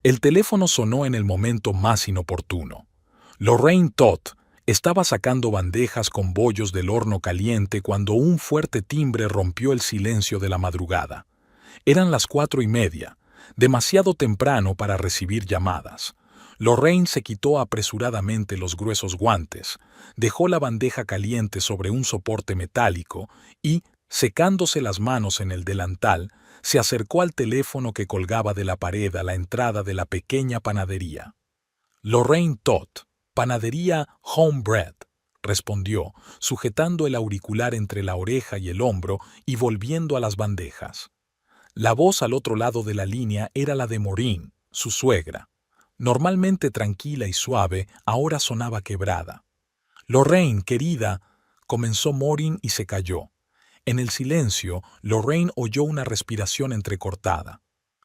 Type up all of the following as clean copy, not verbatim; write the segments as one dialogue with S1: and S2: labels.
S1: El teléfono sonó en el momento más inoportuno. Lorraine Todd estaba sacando bandejas con bollos del horno caliente cuando un fuerte timbre rompió el silencio de la madrugada. Eran las 4:30, demasiado temprano para recibir llamadas. Lorraine se quitó apresuradamente los gruesos guantes, dejó la bandeja caliente sobre un soporte metálico y, secándose las manos en el delantal, se acercó al teléfono que colgaba de la pared a la entrada de la pequeña panadería. Lorraine Todd, panadería Homebread, respondió, sujetando el auricular entre la oreja y el hombro y volviendo a las bandejas. La voz al otro lado de la línea era la de Maureen, su suegra. Normalmente tranquila y suave, ahora sonaba quebrada. «Lorraine, querida», comenzó Maureen y se calló. En el silencio, Lorraine oyó una respiración entrecortada.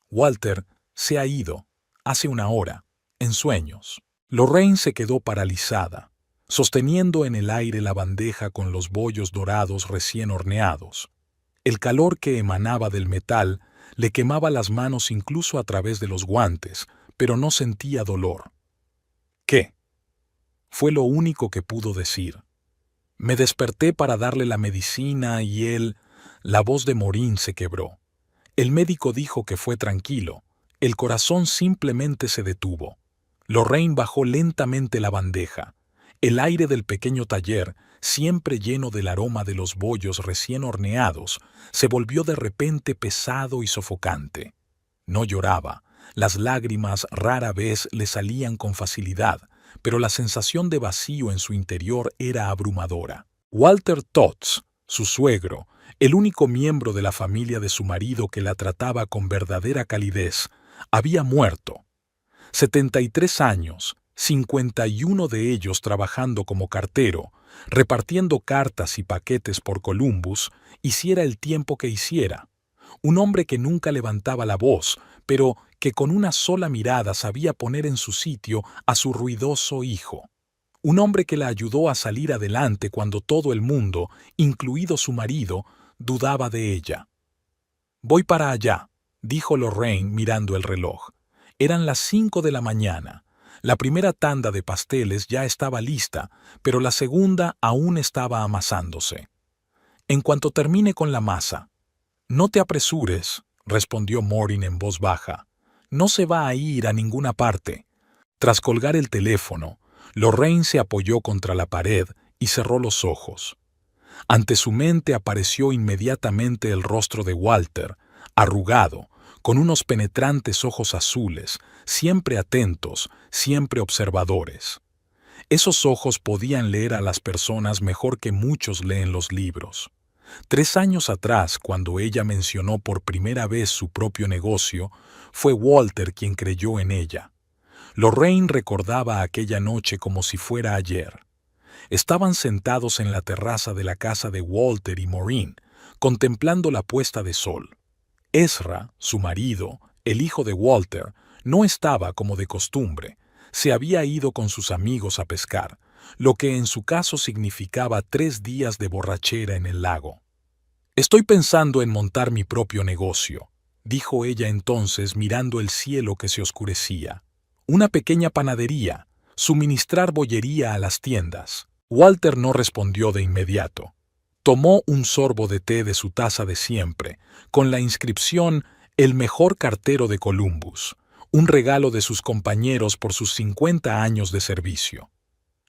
S1: «Walter se ha ido, hace una hora, en sueños». Lorraine se quedó paralizada, sosteniendo en el aire la bandeja con los bollos dorados recién horneados. El calor que emanaba del metal le quemaba las manos incluso a través de los guantes, pero no sentía dolor. «¿Qué?», fue lo único que pudo decir. «Me desperté para darle la medicina y él...» La voz de Maureen se quebró. El médico dijo que fue tranquilo. El corazón simplemente se detuvo. Lorraine bajó lentamente la bandeja. El aire del pequeño taller, siempre lleno del aroma de los bollos recién horneados, se volvió de repente pesado y sofocante. No lloraba. Las lágrimas rara vez le salían con facilidad, pero la sensación de vacío en su interior era abrumadora. Walter Todd, su suegro, el único miembro de la familia de su marido que la trataba con verdadera calidez, había muerto. 73 años, 51 de ellos trabajando como cartero, repartiendo cartas y paquetes por Columbus, hiciera el tiempo que hiciera. Un hombre que nunca levantaba la voz, pero que con una sola mirada sabía poner en su sitio a su ruidoso hijo. Un hombre que la ayudó a salir adelante cuando todo el mundo, incluido su marido, dudaba de ella. «Voy para allá», dijo Lorraine mirando el reloj. Eran las 5 de la mañana. La primera tanda de pasteles ya estaba lista, pero la segunda aún estaba amasándose. «En cuanto termine con la masa». «No te apresures», respondió Maureen en voz baja. «No se va a ir a ninguna parte». Tras colgar el teléfono, Lorraine se apoyó contra la pared y cerró los ojos. Ante su mente apareció inmediatamente el rostro de Walter, arrugado, con unos penetrantes ojos azules, siempre atentos, siempre observadores. Esos ojos podían leer a las personas mejor que muchos leen los libros. 3 años atrás, cuando ella mencionó por primera vez su propio negocio, fue Walter quien creyó en ella. Lorraine recordaba aquella noche como si fuera ayer. Estaban sentados en la terraza de la casa de Walter y Maureen, contemplando la puesta de sol. Ezra, su marido, el hijo de Walter, no estaba como de costumbre. Se había ido con sus amigos a pescar, lo que en su caso significaba 3 días de borrachera en el lago. «Estoy pensando en montar mi propio negocio», dijo ella entonces mirando el cielo que se oscurecía. «Una pequeña panadería, suministrar bollería a las tiendas». Walter no respondió de inmediato. Tomó un sorbo de té de su taza de siempre, con la inscripción «El mejor cartero de Columbus», un regalo de sus compañeros por sus 50 años de servicio.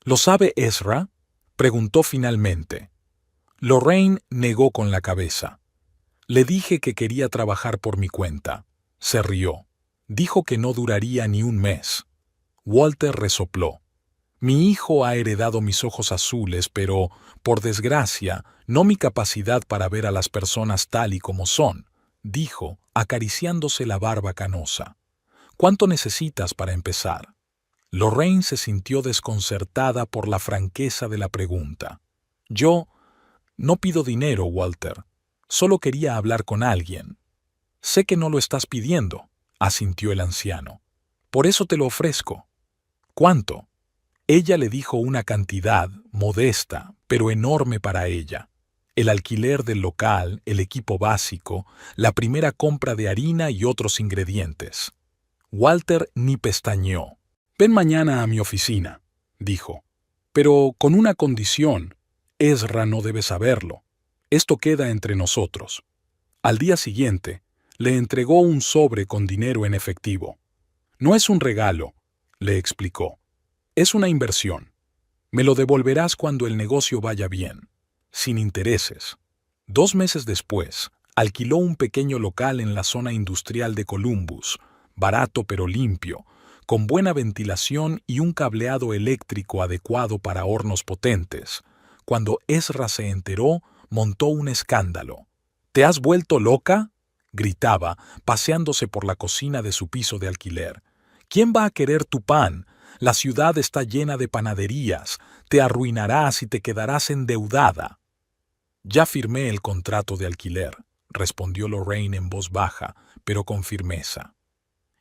S1: «¿Lo sabe Ezra?», preguntó finalmente. Lorraine negó con la cabeza. «Le dije que quería trabajar por mi cuenta». Se rió. Dijo que no duraría ni un mes. Walter resopló. «Mi hijo ha heredado mis ojos azules, pero, por desgracia, no mi capacidad para ver a las personas tal y como son», dijo, acariciándose la barba canosa. «¿Cuánto necesitas para empezar?». Lorraine se sintió desconcertada por la franqueza de la pregunta. «Yo no pido dinero, Walter. Solo quería hablar con alguien». «Sé que no lo estás pidiendo», asintió el anciano. «Por eso te lo ofrezco». «¿Cuánto?». Ella le dijo una cantidad modesta, pero enorme para ella. El alquiler del local, el equipo básico, la primera compra de harina y otros ingredientes. Walter ni pestañeó. «Ven mañana a mi oficina», dijo. «Pero con una condición. Ezra no debe saberlo. Esto queda entre nosotros». Al día siguiente, le entregó un sobre con dinero en efectivo. «No es un regalo», le explicó. «Es una inversión. Me lo devolverás cuando el negocio vaya bien, sin intereses». 2 meses después, alquiló un pequeño local en la zona industrial de Columbus, barato pero limpio, con buena ventilación y un cableado eléctrico adecuado para hornos potentes. Cuando Ezra se enteró, montó un escándalo. «¿Te has vuelto loca?», gritaba, paseándose por la cocina de su piso de alquiler. «¿Quién va a querer tu pan? La ciudad está llena de panaderías. Te arruinarás y te quedarás endeudada». «Ya firmé el contrato de alquiler», respondió Lorraine en voz baja, pero con firmeza.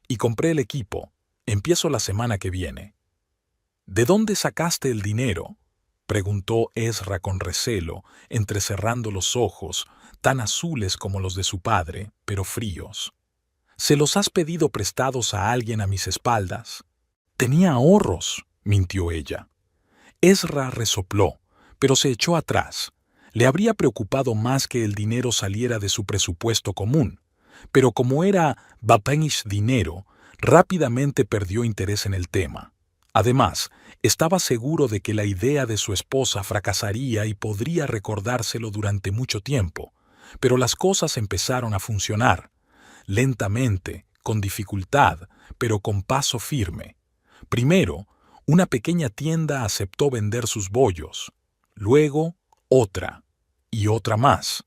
S1: «Y compré el equipo. Empiezo la semana que viene». «¿De dónde sacaste el dinero?», preguntó Ezra con recelo, entrecerrando los ojos, tan azules como los de su padre, pero fríos. «¿Se los has pedido prestados a alguien a mis espaldas?» «Tenía ahorros», mintió ella. Ezra resopló, pero se echó atrás. Le habría preocupado más que el dinero saliera de su presupuesto común, pero como era Bapenish dinero, rápidamente perdió interés en el tema. Además, estaba seguro de que la idea de su esposa fracasaría y podría recordárselo durante mucho tiempo, pero las cosas empezaron a funcionar, lentamente, con dificultad, pero con paso firme. Primero, una pequeña tienda aceptó vender sus bollos, luego otra, y otra más.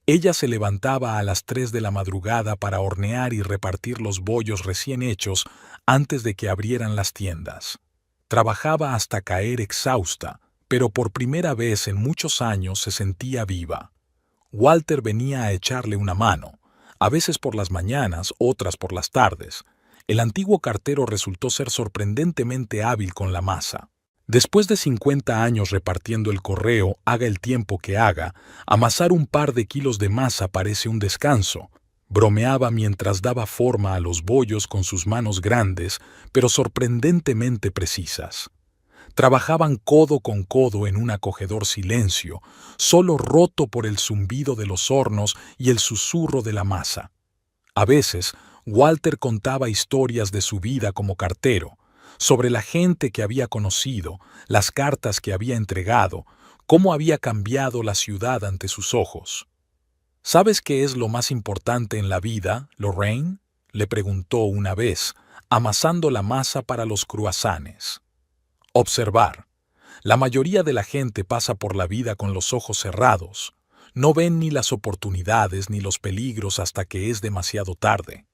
S1: Ella se levantaba a las 3 de la madrugada para hornear y repartir los bollos recién hechos antes de que abrieran las tiendas. Trabajaba hasta caer exhausta, pero por primera vez en muchos años se sentía viva. Walter venía a echarle una mano, a veces por las mañanas, otras por las tardes. El antiguo cartero resultó ser sorprendentemente hábil con la masa. Después de 50 años repartiendo el correo, haga el tiempo que haga, amasar un par de kilos de masa parece un descanso. Bromeaba mientras daba forma a los bollos con sus manos grandes, pero sorprendentemente precisas. Trabajaban codo con codo en un acogedor silencio, solo roto por el zumbido de los hornos y el susurro de la masa. A veces, Walter contaba historias de su vida como cartero, sobre la gente que había conocido, las cartas que había entregado, cómo había cambiado la ciudad ante sus ojos. «¿Sabes qué es lo más importante en la vida, Lorraine?», le preguntó una vez, amasando la masa para los cruasanes. «Observar. La mayoría de la gente pasa por la vida con los ojos cerrados. No ven ni las oportunidades ni los peligros hasta que es demasiado tarde».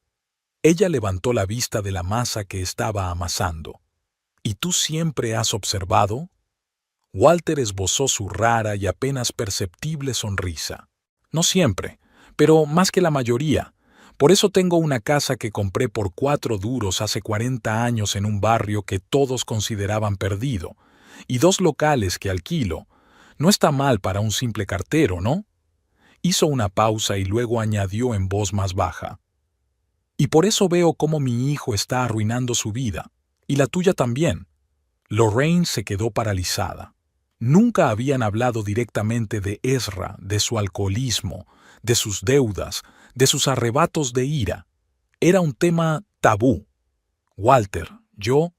S1: Ella levantó la vista de la masa que estaba amasando. «¿Y tú siempre has observado?». Walter esbozó su rara y apenas perceptible sonrisa. «No siempre, pero más que la mayoría. Por eso tengo una casa que compré por 4 duros hace 40 años en un barrio que todos consideraban perdido, y 2 locales que alquilo. No está mal para un simple cartero, ¿no?». Hizo una pausa y luego añadió en voz más baja. «Y por eso veo cómo mi hijo está arruinando su vida, y la tuya también». Lorraine se quedó paralizada. Nunca habían hablado directamente de Ezra, de su alcoholismo, de sus deudas, de sus arrebatos de ira. Era un tema tabú. «Walter, yo...».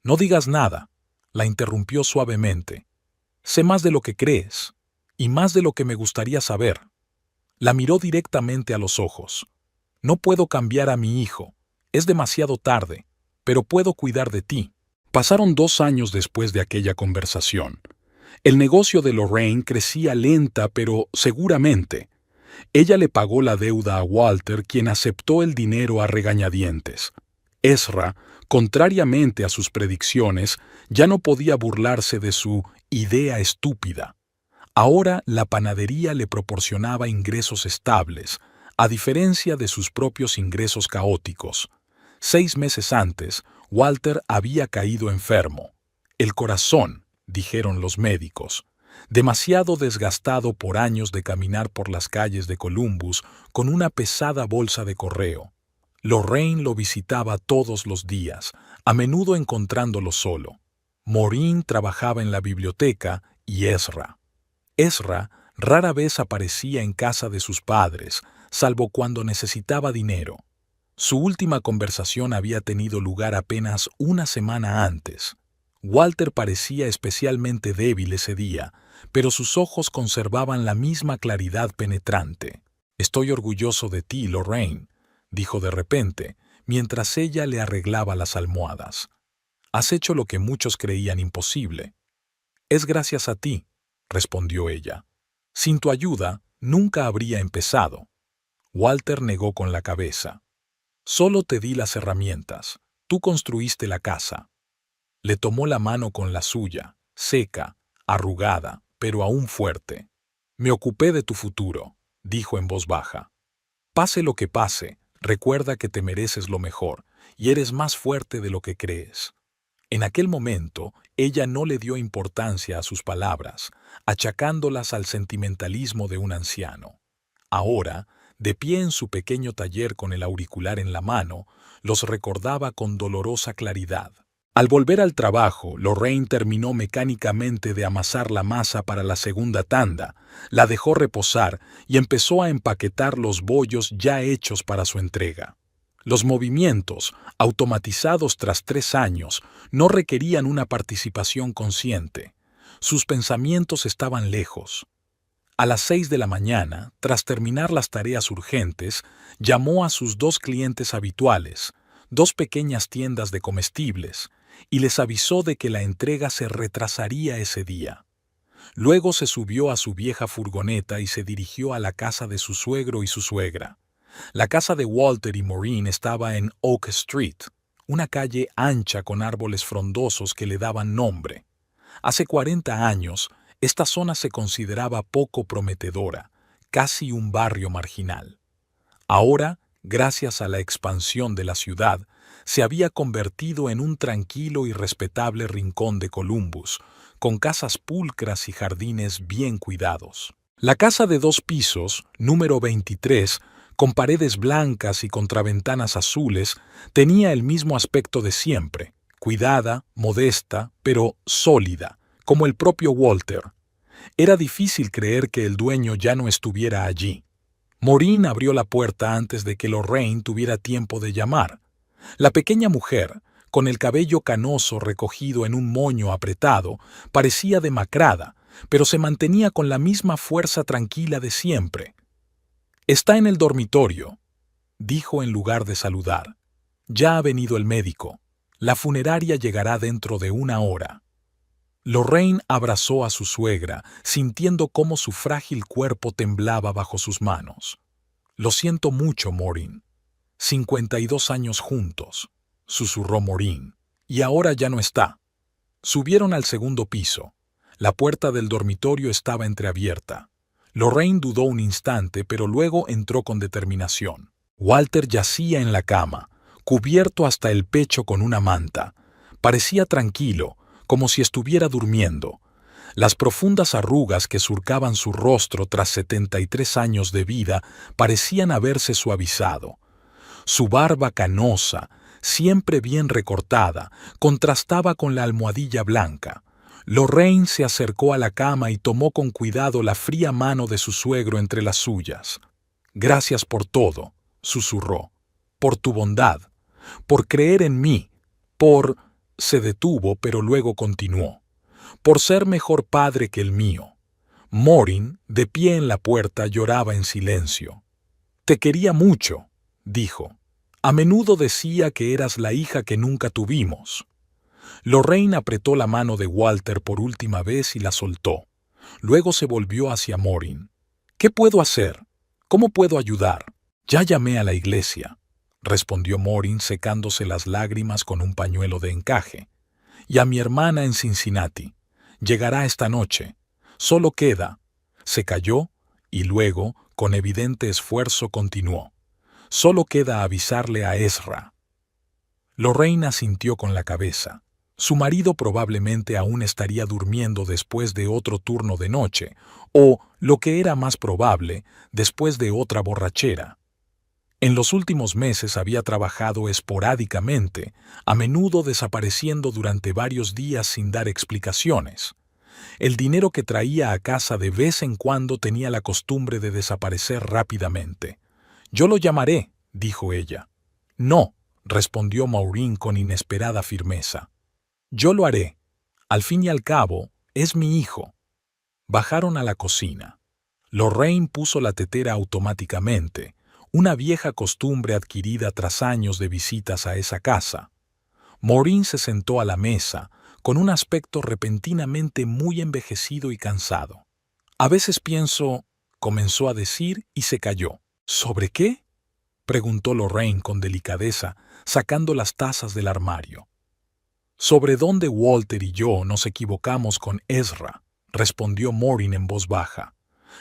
S1: «No digas nada», la interrumpió suavemente. «Sé más de lo que crees, y más de lo que me gustaría saber». La miró directamente a los ojos. «No puedo cambiar a mi hijo. Es demasiado tarde, pero puedo cuidar de ti». Pasaron 2 años después de aquella conversación. El negocio de Lorraine crecía lenta pero seguramente. Ella le pagó la deuda a Walter, quien aceptó el dinero a regañadientes. Ezra, contrariamente a sus predicciones, ya no podía burlarse de su idea estúpida. Ahora la panadería le proporcionaba ingresos estables, a diferencia de sus propios ingresos caóticos. 6 meses antes, Walter había caído enfermo. El corazón, dijeron los médicos, demasiado desgastado por años de caminar por las calles de Columbus con una pesada bolsa de correo. Lorraine lo visitaba todos los días, a menudo encontrándolo solo. Maureen trabajaba en la biblioteca y Ezra rara vez aparecía en casa de sus padres, salvo cuando necesitaba dinero. Su última conversación había tenido lugar apenas una semana antes. Walter parecía especialmente débil ese día, pero sus ojos conservaban la misma claridad penetrante. «Estoy orgulloso de ti, Lorraine», dijo de repente, mientras ella le arreglaba las almohadas. «Has hecho lo que muchos creían imposible». «Es gracias a ti», respondió ella. «Sin tu ayuda, nunca habría empezado». Walter negó con la cabeza. «Solo te di las herramientas. Tú construiste la casa». Le tomó la mano con la suya, seca, arrugada, pero aún fuerte. «Me ocupé de tu futuro», dijo en voz baja. «Pase lo que pase, recuerda que te mereces lo mejor, y eres más fuerte de lo que crees». En aquel momento, ella no le dio importancia a sus palabras, achacándolas al sentimentalismo de un anciano. Ahora, de pie en su pequeño taller con el auricular en la mano, los recordaba con dolorosa claridad. Al volver al trabajo, Lorraine terminó mecánicamente de amasar la masa para la segunda tanda, la dejó reposar y empezó a empaquetar los bollos ya hechos para su entrega. Los movimientos, automatizados tras 3 años, no requerían una participación consciente. Sus pensamientos estaban lejos. A las 6 de la mañana, tras terminar las tareas urgentes, llamó a sus 2 clientes habituales, 2 pequeñas tiendas de comestibles, y les avisó de que la entrega se retrasaría ese día. Luego se subió a su vieja furgoneta y se dirigió a la casa de su suegro y su suegra. La casa de Walter y Maureen estaba en Oak Street, una calle ancha con árboles frondosos que le daban nombre. Hace 40 años, esta zona se consideraba poco prometedora, casi un barrio marginal. Ahora, gracias a la expansión de la ciudad, se había convertido en un tranquilo y respetable rincón de Columbus, con casas pulcras y jardines bien cuidados. La casa de 2 pisos, número 23, con paredes blancas y contraventanas azules, tenía el mismo aspecto de siempre, cuidada, modesta, pero sólida, como el propio Walter. Era difícil creer que el dueño ya no estuviera allí. Maureen abrió la puerta antes de que Lorraine tuviera tiempo de llamar. La pequeña mujer, con el cabello canoso recogido en un moño apretado, parecía demacrada, pero se mantenía con la misma fuerza tranquila de siempre. «Está en el dormitorio», dijo en lugar de saludar. «Ya ha venido el médico. La funeraria llegará dentro de 1 hora». Lorraine abrazó a su suegra, sintiendo cómo su frágil cuerpo temblaba bajo sus manos. «Lo siento mucho, Maureen. 52 años juntos», susurró Maureen. «Y ahora ya no está». Subieron al segundo piso. La puerta del dormitorio estaba entreabierta. Lorraine dudó un instante, pero luego entró con determinación. Walter yacía en la cama, cubierto hasta el pecho con una manta. Parecía tranquilo, como si estuviera durmiendo. Las profundas arrugas que surcaban su rostro tras 73 años de vida parecían haberse suavizado. Su barba canosa, siempre bien recortada, contrastaba con la almohadilla blanca. Lorraine se acercó a la cama y tomó con cuidado la fría mano de su suegro entre las suyas. «Gracias por todo», susurró. «Por tu bondad, por creer en mí, por…» Se detuvo, pero luego continuó. «Por ser mejor padre que el mío». Maureen, de pie en la puerta, lloraba en silencio. «Te quería mucho», dijo. «A menudo decía que eras la hija que nunca tuvimos». Lorraine apretó la mano de Walter por última vez y la soltó. Luego se volvió hacia Maureen. «¿Qué puedo hacer? ¿Cómo puedo ayudar?» «Ya llamé a la iglesia», respondió Maureen secándose las lágrimas con un pañuelo de encaje. «Y a mi hermana en Cincinnati. Llegará esta noche. Solo queda». Se calló y luego, con evidente esfuerzo, continuó. «Solo queda avisarle a Ezra». Lorraine asintió con la cabeza. Su marido probablemente aún estaría durmiendo después de otro turno de noche, o, lo que era más probable, después de otra borrachera. En los últimos meses había trabajado esporádicamente, a menudo desapareciendo durante varios días sin dar explicaciones. El dinero que traía a casa de vez en cuando tenía la costumbre de desaparecer rápidamente. «Yo lo llamaré», dijo ella. «No», respondió Maureen con inesperada firmeza. «Yo lo haré. Al fin y al cabo, es mi hijo». Bajaron a la cocina. Lorraine puso la tetera automáticamente, una vieja costumbre adquirida tras años de visitas a esa casa. Maureen se sentó a la mesa, con un aspecto repentinamente muy envejecido y cansado. «A veces pienso», comenzó a decir y se calló. «¿Sobre qué?», preguntó Lorraine con delicadeza, sacando las tazas del armario. «Sobre dónde Walter y yo nos equivocamos con Ezra», respondió Maureen en voz baja.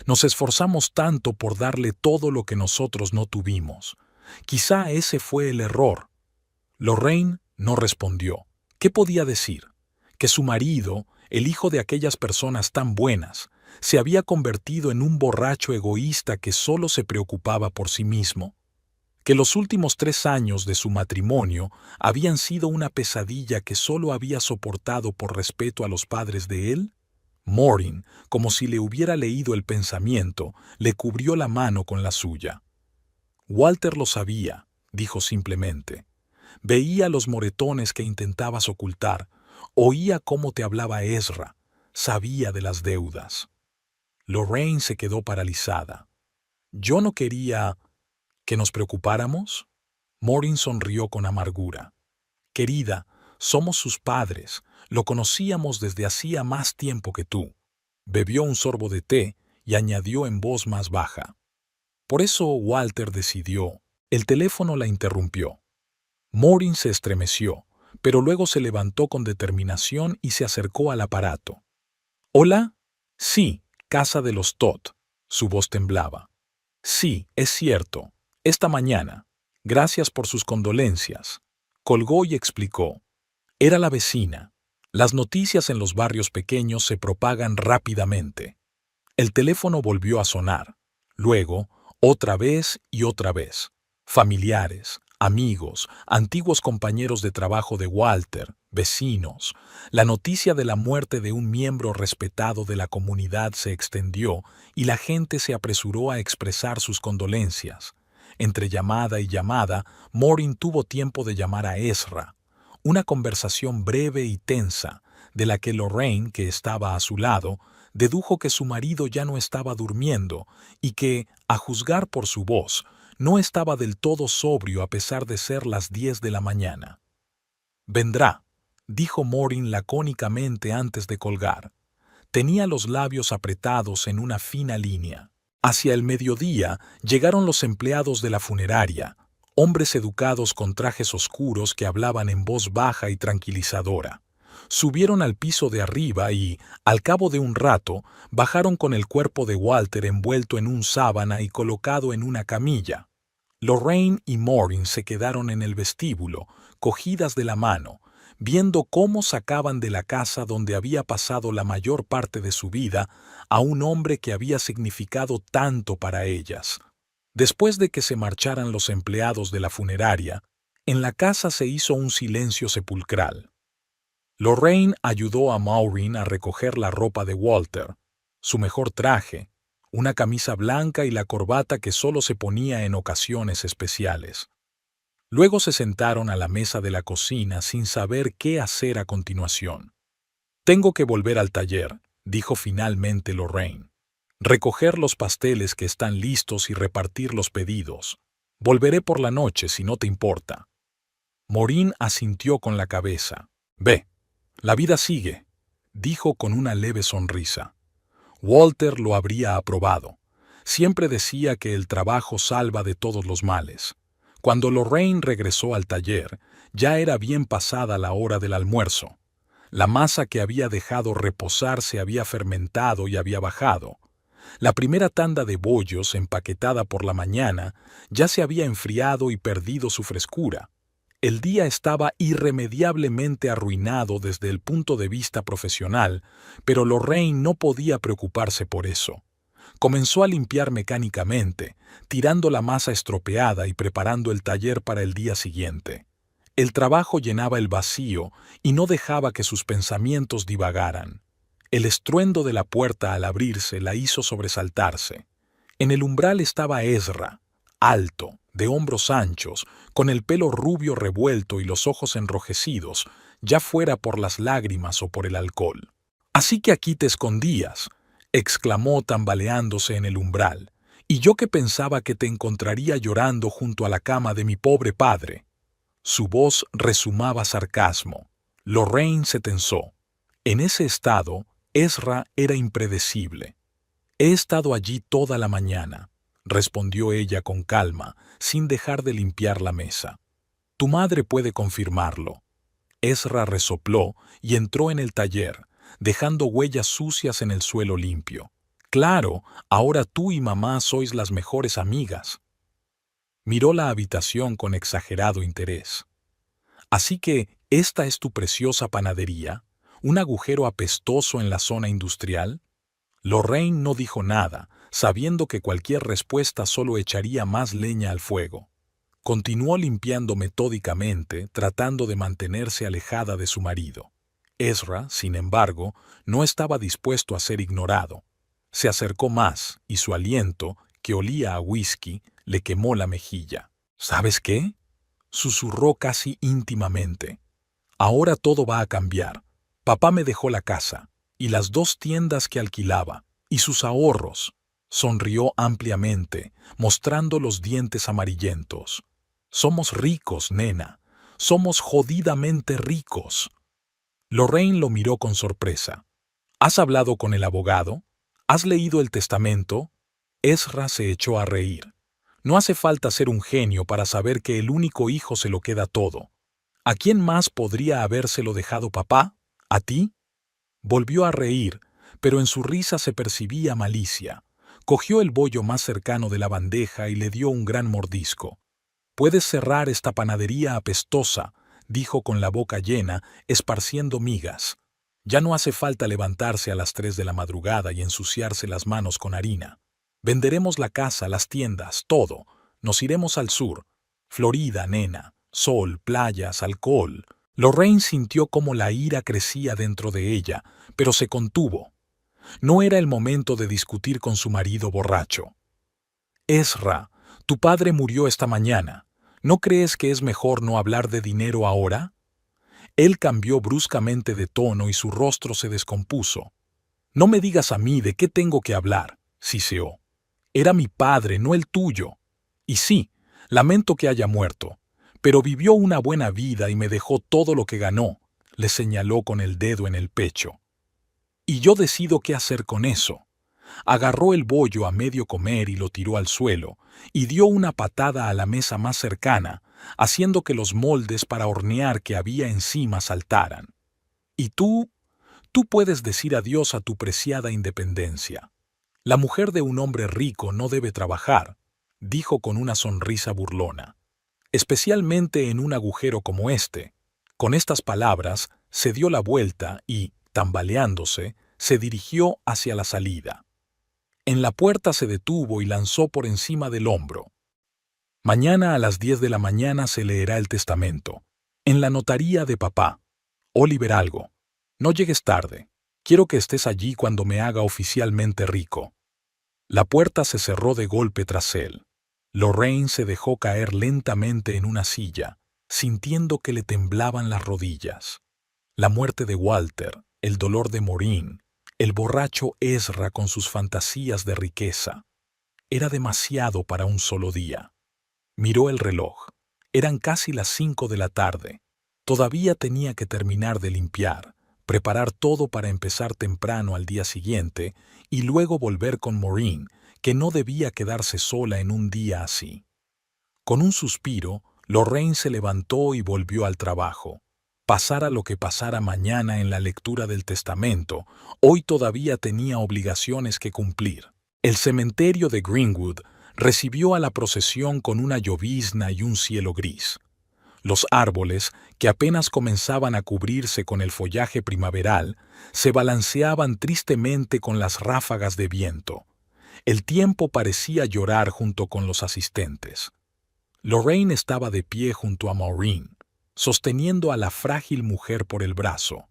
S1: «Nos esforzamos tanto por darle todo lo que nosotros no tuvimos. Quizá ese fue el error». Lorraine no respondió. ¿Qué podía decir? Que su marido, el hijo de aquellas personas tan buenas, se había convertido en un borracho egoísta que solo se preocupaba por sí mismo. Que los últimos 3 años de su matrimonio habían sido una pesadilla que solo había soportado por respeto a los padres de él. Maureen, como si le hubiera leído el pensamiento, le cubrió la mano con la suya. «Walter lo sabía», dijo simplemente. «Veía los moretones que intentabas ocultar, oía cómo te hablaba Ezra, sabía de las deudas». Lorraine se quedó paralizada. «Yo no quería que nos preocupáramos». Maureen sonrió con amargura. «Querida, somos sus padres, lo conocíamos desde hacía más tiempo que tú». Bebió un sorbo de té y añadió en voz más baja. «Por eso Walter decidió». El teléfono la interrumpió. Maureen se estremeció, pero luego se levantó con determinación y se acercó al aparato. «¿Hola? Sí, casa de los Todd». Su voz temblaba. «Sí, es cierto. Esta mañana. Gracias por sus condolencias». Colgó y explicó. Era la vecina. Las noticias en los barrios pequeños se propagan rápidamente. El teléfono volvió a sonar. Luego, otra vez y otra vez. Familiares, amigos, antiguos compañeros de trabajo de Walter, vecinos. La noticia de la muerte de un miembro respetado de la comunidad se extendió y la gente se apresuró a expresar sus condolencias. Entre llamada y llamada, Maureen tuvo tiempo de llamar a Ezra. Una conversación breve y tensa, de la que Lorraine, que estaba a su lado, dedujo que su marido ya no estaba durmiendo y que, a juzgar por su voz, no estaba del todo sobrio a pesar de ser las 10 de la mañana. «Vendrá», dijo Maureen lacónicamente antes de colgar. Tenía los labios apretados en una fina línea. Hacia el mediodía llegaron los empleados de la funeraria, hombres educados con trajes oscuros que hablaban en voz baja y tranquilizadora. Subieron al piso de arriba y, al cabo de un rato, bajaron con el cuerpo de Walter envuelto en un sábana y colocado en una camilla. Lorraine y Maureen se quedaron en el vestíbulo, cogidas de la mano, viendo cómo sacaban de la casa donde había pasado la mayor parte de su vida a un hombre que había significado tanto para ellas. Después de que se marcharan los empleados de la funeraria, en la casa se hizo un silencio sepulcral. Lorraine ayudó a Maureen a recoger la ropa de Walter, su mejor traje, una camisa blanca y la corbata que solo se ponía en ocasiones especiales. Luego se sentaron a la mesa de la cocina sin saber qué hacer a continuación. «Tengo que volver al taller», dijo finalmente Lorraine. «Recoger los pasteles que están listos y repartir los pedidos. Volveré por la noche si no te importa». Maureen asintió con la cabeza. «Ve, la vida sigue», dijo con una leve sonrisa. Walter lo habría aprobado. Siempre decía que el trabajo salva de todos los males. Cuando Lorraine regresó al taller, ya era bien pasada la hora del almuerzo. La masa que había dejado reposar se había fermentado y había bajado. La primera tanda de bollos, empaquetada por la mañana, ya se había enfriado y perdido su frescura. El día estaba irremediablemente arruinado desde el punto de vista profesional, pero Lorraine no podía preocuparse por eso. Comenzó a limpiar mecánicamente, tirando la masa estropeada y preparando el taller para el día siguiente. El trabajo llenaba el vacío y no dejaba que sus pensamientos divagaran. El estruendo de la puerta al abrirse la hizo sobresaltarse. En el umbral estaba Ezra, alto, de hombros anchos, con el pelo rubio revuelto y los ojos enrojecidos, ya fuera por las lágrimas o por el alcohol. «Así que aquí te escondías», exclamó tambaleándose en el umbral, «y yo que pensaba que te encontraría llorando junto a la cama de mi pobre padre». Su voz rezumaba sarcasmo. Lorraine se tensó. En ese estado, Ezra era impredecible. «He estado allí toda la mañana», respondió ella con calma, sin dejar de limpiar la mesa. «Tu madre puede confirmarlo». Ezra resopló y entró en el taller, dejando huellas sucias en el suelo limpio. «Claro, ahora tú y mamá sois las mejores amigas». Miró la habitación con exagerado interés. «Así que, ¿esta es tu preciosa panadería? ¿Un agujero apestoso en la zona industrial?» Lorraine no dijo nada, sabiendo que cualquier respuesta solo echaría más leña al fuego. Continuó limpiando metódicamente, tratando de mantenerse alejada de su marido. Ezra, sin embargo, no estaba dispuesto a ser ignorado. Se acercó más, y su aliento, que olía a whisky, le quemó la mejilla. «¿Sabes qué?», susurró casi íntimamente. «Ahora todo va a cambiar. Papá me dejó la casa, y las 2 tiendas que alquilaba, y sus ahorros». Sonrió ampliamente, mostrando los dientes amarillentos. «Somos ricos, nena. Somos jodidamente ricos». Lorraine lo miró con sorpresa. «¿Has hablado con el abogado? ¿Has leído el testamento?» Ezra se echó a reír. «No hace falta ser un genio para saber que el único hijo se lo queda todo. ¿A quién más podría habérselo dejado papá? ¿A ti?» Volvió a reír, pero en su risa se percibía malicia. Cogió el bollo más cercano de la bandeja y le dio un gran mordisco. «Puedes cerrar esta panadería apestosa», dijo con la boca llena, esparciendo migas. «Ya no hace falta levantarse a las 3 de la madrugada y ensuciarse las manos con harina. Venderemos la casa, las tiendas, todo. Nos iremos al sur. Florida, nena. Sol, playas, alcohol». Lorraine sintió cómo la ira crecía dentro de ella, pero se contuvo. No era el momento de discutir con su marido borracho. «Ezra, tu padre murió esta mañana. ¿No crees que es mejor no hablar de dinero ahora?» Él cambió bruscamente de tono y su rostro se descompuso. «No me digas a mí de qué tengo que hablar», siseó. «Era mi padre, no el tuyo. Y sí, lamento que haya muerto, pero vivió una buena vida y me dejó todo lo que ganó», le señaló con el dedo en el pecho. «Y yo decido qué hacer con eso». Agarró el bollo a medio comer y lo tiró al suelo, y dio una patada a la mesa más cercana, haciendo que los moldes para hornear que había encima saltaran. «Y tú puedes decir adiós a tu preciada independencia. La mujer de un hombre rico no debe trabajar», dijo con una sonrisa burlona. «Especialmente en un agujero como este». Con estas palabras, se dio la vuelta y, tambaleándose, se dirigió hacia la salida. En la puerta se detuvo y lanzó por encima del hombro: «Mañana a las 10 de la mañana se leerá el testamento. En la notaría de papá. Oliver Algo. No llegues tarde. Quiero que estés allí cuando me haga oficialmente rico». La puerta se cerró de golpe tras él. Lorraine se dejó caer lentamente en una silla, sintiendo que le temblaban las rodillas. La muerte de Walter, el dolor de Maureen, el borracho Ezra con sus fantasías de riqueza. Era demasiado para un solo día. Miró el reloj. Eran casi las 5 de la tarde. Todavía tenía que terminar de limpiar, preparar todo para empezar temprano al día siguiente y luego volver con Maureen, que no debía quedarse sola en un día así. Con un suspiro, Lorraine se levantó y volvió al trabajo. Pasara lo que pasara mañana en la lectura del testamento, hoy todavía tenía obligaciones que cumplir. El cementerio de Greenwood recibió a la procesión con una llovizna y un cielo gris. Los árboles, que apenas comenzaban a cubrirse con el follaje primaveral, se balanceaban tristemente con las ráfagas de viento. El tiempo parecía llorar junto con los asistentes. Lorraine estaba de pie junto a Maureen, sosteniendo a la frágil mujer por el brazo.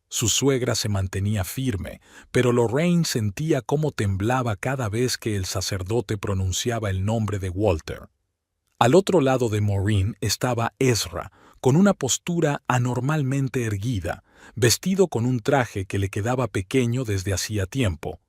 S1: Su suegra se mantenía firme, pero Lorraine sentía cómo temblaba cada vez que el sacerdote pronunciaba el nombre de Walter. Al otro lado de Maureen estaba Ezra, con una postura anormalmente erguida, vestido con un traje que le quedaba pequeño desde hacía tiempo.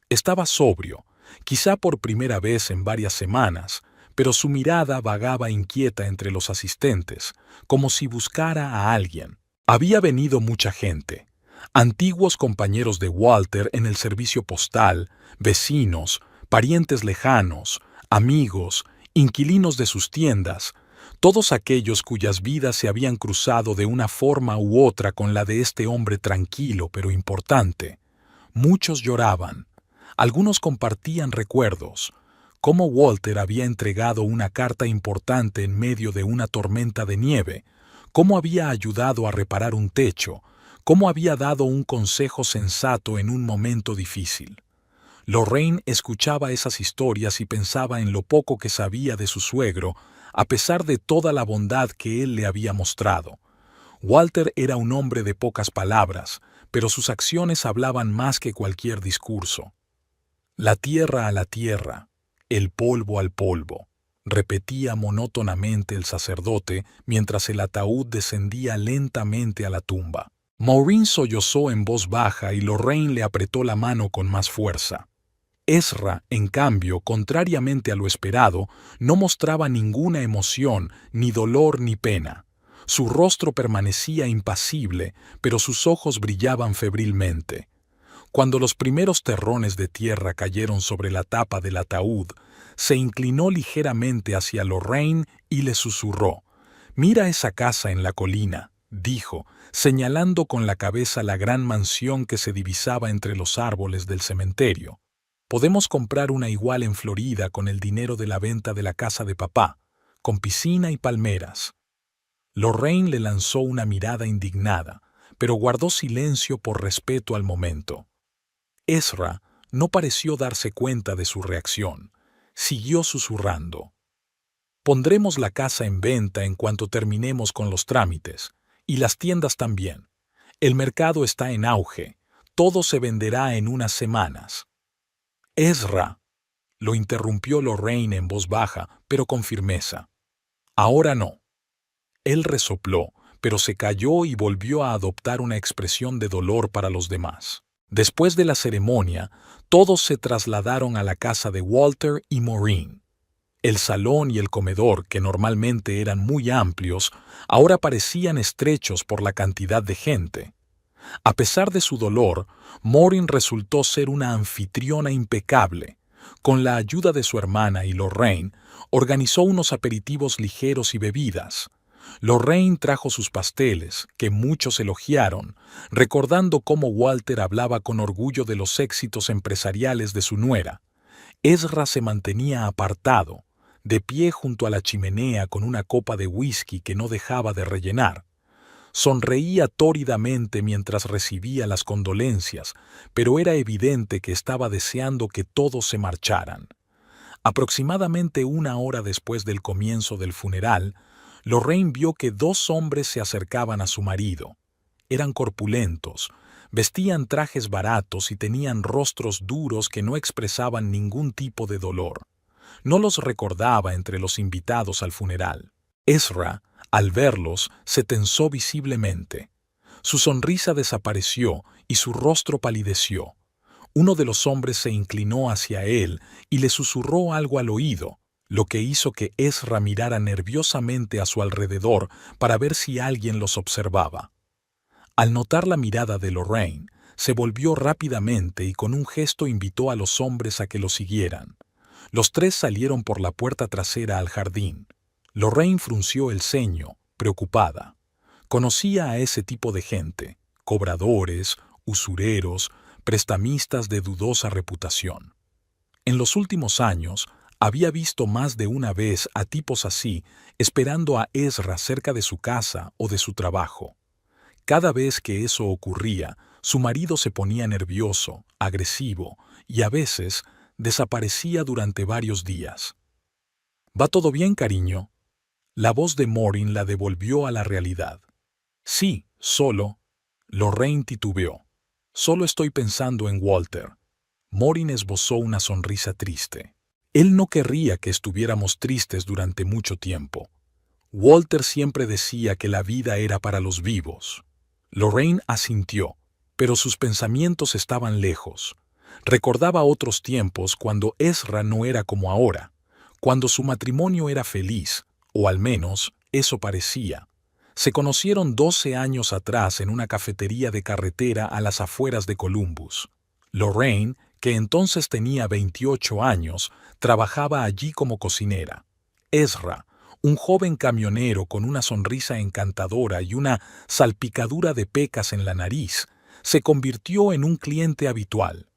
S1: Estaba sobrio, quizá por primera vez en varias semanas, pero su mirada vagaba inquieta entre los asistentes, como si buscara a alguien. Había venido mucha gente. Antiguos compañeros de Walter en el servicio postal, vecinos, parientes lejanos, amigos, inquilinos de sus tiendas, todos aquellos cuyas vidas se habían cruzado de una forma u otra con la de este hombre tranquilo pero importante. Muchos lloraban. Algunos compartían recuerdos, cómo Walter había entregado una carta importante en medio de una tormenta de nieve, cómo había ayudado a reparar un techo, cómo había dado un consejo sensato en un momento difícil. Lorraine escuchaba esas historias y pensaba en lo poco que sabía de su suegro, a pesar de toda la bondad que él le había mostrado. Walter era un hombre de pocas palabras, pero sus acciones hablaban más que cualquier discurso. La tierra a la tierra, el polvo al polvo, repetía monótonamente el sacerdote mientras el ataúd descendía lentamente a la tumba. Maureen sollozó en voz baja y Lorraine le apretó la mano con más fuerza. Ezra, en cambio, contrariamente a lo esperado, no mostraba ninguna emoción, ni dolor ni pena. Su rostro permanecía impasible, pero sus ojos brillaban febrilmente. Cuando los primeros terrones de tierra cayeron sobre la tapa del ataúd, se inclinó ligeramente hacia Lorraine y le susurró: «Mira esa casa en la colina», dijo, señalando con la cabeza la gran mansión que se divisaba entre los árboles del cementerio. «Podemos comprar una igual en Florida con el dinero de la venta de la casa de papá, con piscina y palmeras». Lorraine le lanzó una mirada indignada, pero guardó silencio por respeto al momento. Ezra no pareció darse cuenta de su reacción. Siguió susurrando: «Pondremos la casa en venta en cuanto terminemos con los trámites, y las tiendas también. El mercado está en auge. Todo se venderá en unas semanas». «Ezra», lo interrumpió Lorraine en voz baja, pero con firmeza. «Ahora no». Él resopló, pero se calló y volvió a adoptar una expresión de dolor para los demás. Después de la ceremonia, todos se trasladaron a la casa de Walter y Maureen. El salón y el comedor, que normalmente eran muy amplios, ahora parecían estrechos por la cantidad de gente. A pesar de su dolor, Maureen resultó ser una anfitriona impecable. Con la ayuda de su hermana y Lorraine, organizó unos aperitivos ligeros y bebidas. Lorraine trajo sus pasteles, que muchos elogiaron, recordando cómo Walter hablaba con orgullo de los éxitos empresariales de su nuera. Ezra se mantenía apartado, de pie junto a la chimenea con una copa de whisky que no dejaba de rellenar. Sonreía tórridamente mientras recibía las condolencias, pero era evidente que estaba deseando que todos se marcharan. Aproximadamente una hora después del comienzo del funeral, Lorraine vio que dos hombres se acercaban a su marido. Eran corpulentos, vestían trajes baratos y tenían rostros duros que no expresaban ningún tipo de dolor. No los recordaba entre los invitados al funeral. Ezra, al verlos, se tensó visiblemente. Su sonrisa desapareció y su rostro palideció. Uno de los hombres se inclinó hacia él y le susurró algo al oído, lo que hizo que Ezra mirara nerviosamente a su alrededor para ver si alguien los observaba. Al notar la mirada de Lorraine, se volvió rápidamente y con un gesto invitó a los hombres a que lo siguieran. Los tres salieron por la puerta trasera al jardín. Lorraine frunció el ceño, preocupada. Conocía a ese tipo de gente: cobradores, usureros, prestamistas de dudosa reputación. En los últimos años, había visto más de una vez a tipos así, esperando a Ezra cerca de su casa o de su trabajo. Cada vez que eso ocurría, su marido se ponía nervioso, agresivo y a veces desaparecía durante varios días. ¿Va todo bien, cariño? La voz de Maureen la devolvió a la realidad. Sí, solo. Lorraine titubeó. Solo estoy pensando en Walter. Maureen esbozó una sonrisa triste. Él no querría que estuviéramos tristes durante mucho tiempo. Walter siempre decía que la vida era para los vivos. Lorraine asintió, pero sus pensamientos estaban lejos. Recordaba otros tiempos cuando Ezra no era como ahora, cuando su matrimonio era feliz, o al menos eso parecía. Se conocieron 12 años atrás en una cafetería de carretera a las afueras de Columbus. Lorraine, que entonces tenía 28 años, trabajaba allí como cocinera. Ezra, un joven camionero con una sonrisa encantadora y una salpicadura de pecas en la nariz, se convirtió en un cliente habitual.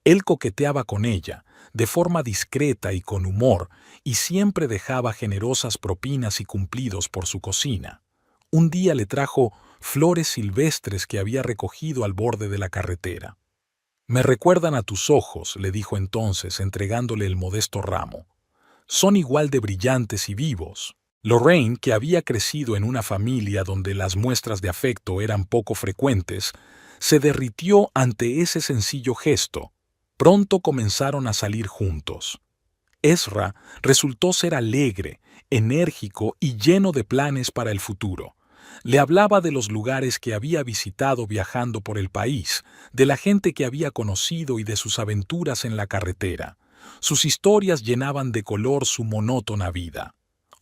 S1: Él coqueteaba con ella, de forma discreta y con humor, y siempre dejaba generosas propinas y cumplidos por su cocina. Un día le trajo flores silvestres que había recogido al borde de la carretera. «Me recuerdan a tus ojos», le dijo entonces, entregándole el modesto ramo. «Son igual de brillantes y vivos». Lorraine, que había crecido en una familia donde las muestras de afecto eran poco frecuentes, se derritió ante ese sencillo gesto. Pronto comenzaron a salir juntos. Ezra resultó ser alegre, enérgico y lleno de planes para el futuro. Le hablaba de los lugares que había visitado viajando por el país, de la gente que había conocido y de sus aventuras en la carretera. Sus historias llenaban de color su monótona vida.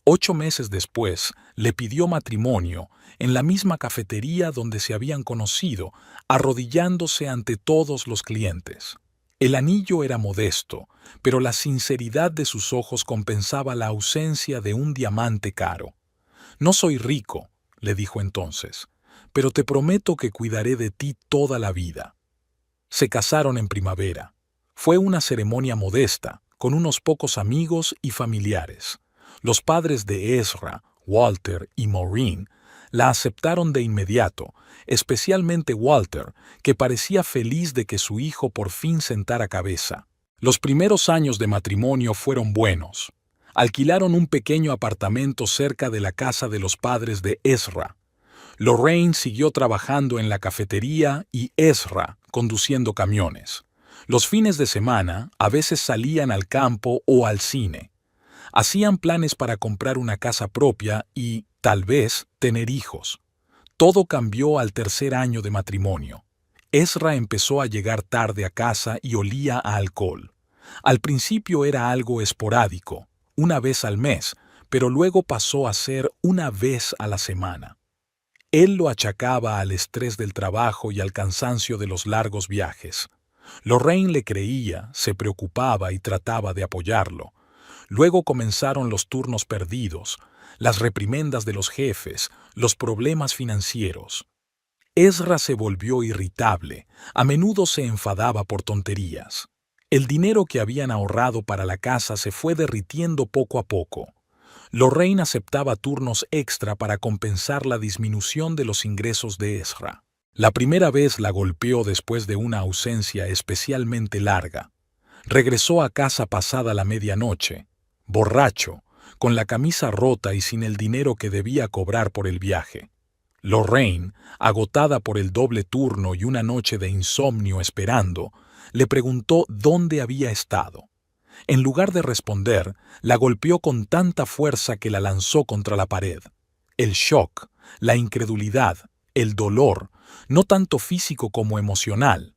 S1: 8 meses después, le pidió matrimonio en la misma cafetería donde se habían conocido, arrodillándose ante todos los clientes. El anillo era modesto, pero la sinceridad de sus ojos compensaba la ausencia de un diamante caro. «No soy rico», le dijo entonces, «pero te prometo que cuidaré de ti toda la vida». Se casaron en primavera. Fue una ceremonia modesta, con unos pocos amigos y familiares. Los padres de Ezra, Walter y Maureen la aceptaron de inmediato, especialmente Walter, que parecía feliz de que su hijo por fin sentara cabeza. Los primeros años de matrimonio fueron buenos. Alquilaron un pequeño apartamento cerca de la casa de los padres de Ezra. Lorraine siguió trabajando en la cafetería y Ezra conduciendo camiones. Los fines de semana a veces salían al campo o al cine. Hacían planes para comprar una casa propia y, tal vez, tener hijos. Todo cambió al tercer año de matrimonio. Ezra empezó a llegar tarde a casa y olía a alcohol. Al principio era algo esporádico, una vez al mes, pero luego pasó a ser una vez a la semana. Él lo achacaba al estrés del trabajo y al cansancio de los largos viajes. Lorraine le creía, se preocupaba y trataba de apoyarlo. Luego comenzaron los turnos perdidos, las reprimendas de los jefes, los problemas financieros. Ezra se volvió irritable, a menudo se enfadaba por tonterías. El dinero que habían ahorrado para la casa se fue derritiendo poco a poco. Lorraine aceptaba turnos extra para compensar la disminución de los ingresos de Ezra. La primera vez la golpeó después de una ausencia especialmente larga. Regresó a casa pasada la medianoche, borracho, con la camisa rota y sin el dinero que debía cobrar por el viaje. Lorraine, agotada por el doble turno y una noche de insomnio esperando, le preguntó dónde había estado. En lugar de responder, la golpeó con tanta fuerza que la lanzó contra la pared. El shock, la incredulidad, el dolor, no tanto físico como emocional.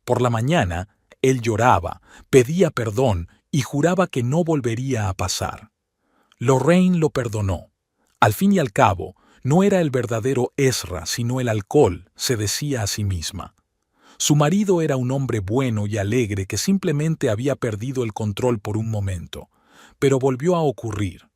S1: Por la mañana, él lloraba, pedía perdón y juraba que no volvería a pasar. Lorraine lo perdonó. Al fin y al cabo, no era el verdadero Ezra, sino el alcohol, se decía a sí misma. Su marido era un hombre bueno y alegre que simplemente había perdido el control por un momento, pero volvió a ocurrir.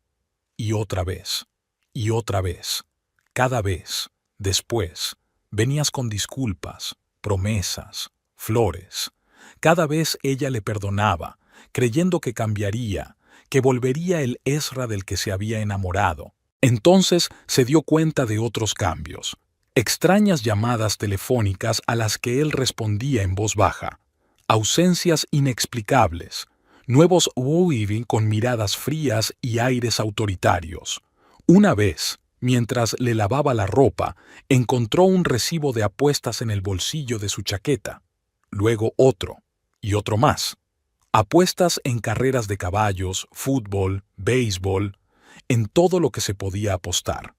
S1: Y otra vez, y otra vez, cada vez, después, venías con disculpas, promesas, flores. Cada vez ella le perdonaba, creyendo que cambiaría, que volvería el Ezra del que se había enamorado. Entonces se dio cuenta de otros cambios. Extrañas llamadas telefónicas a las que él respondía en voz baja. Ausencias inexplicables. nuevos Weaving con miradas frías y aires autoritarios. Una vez, mientras le lavaba la ropa, encontró un recibo de apuestas en el bolsillo de su chaqueta. Luego otro, y otro más. Apuestas en carreras de caballos, fútbol, béisbol, en todo lo que se podía apostar.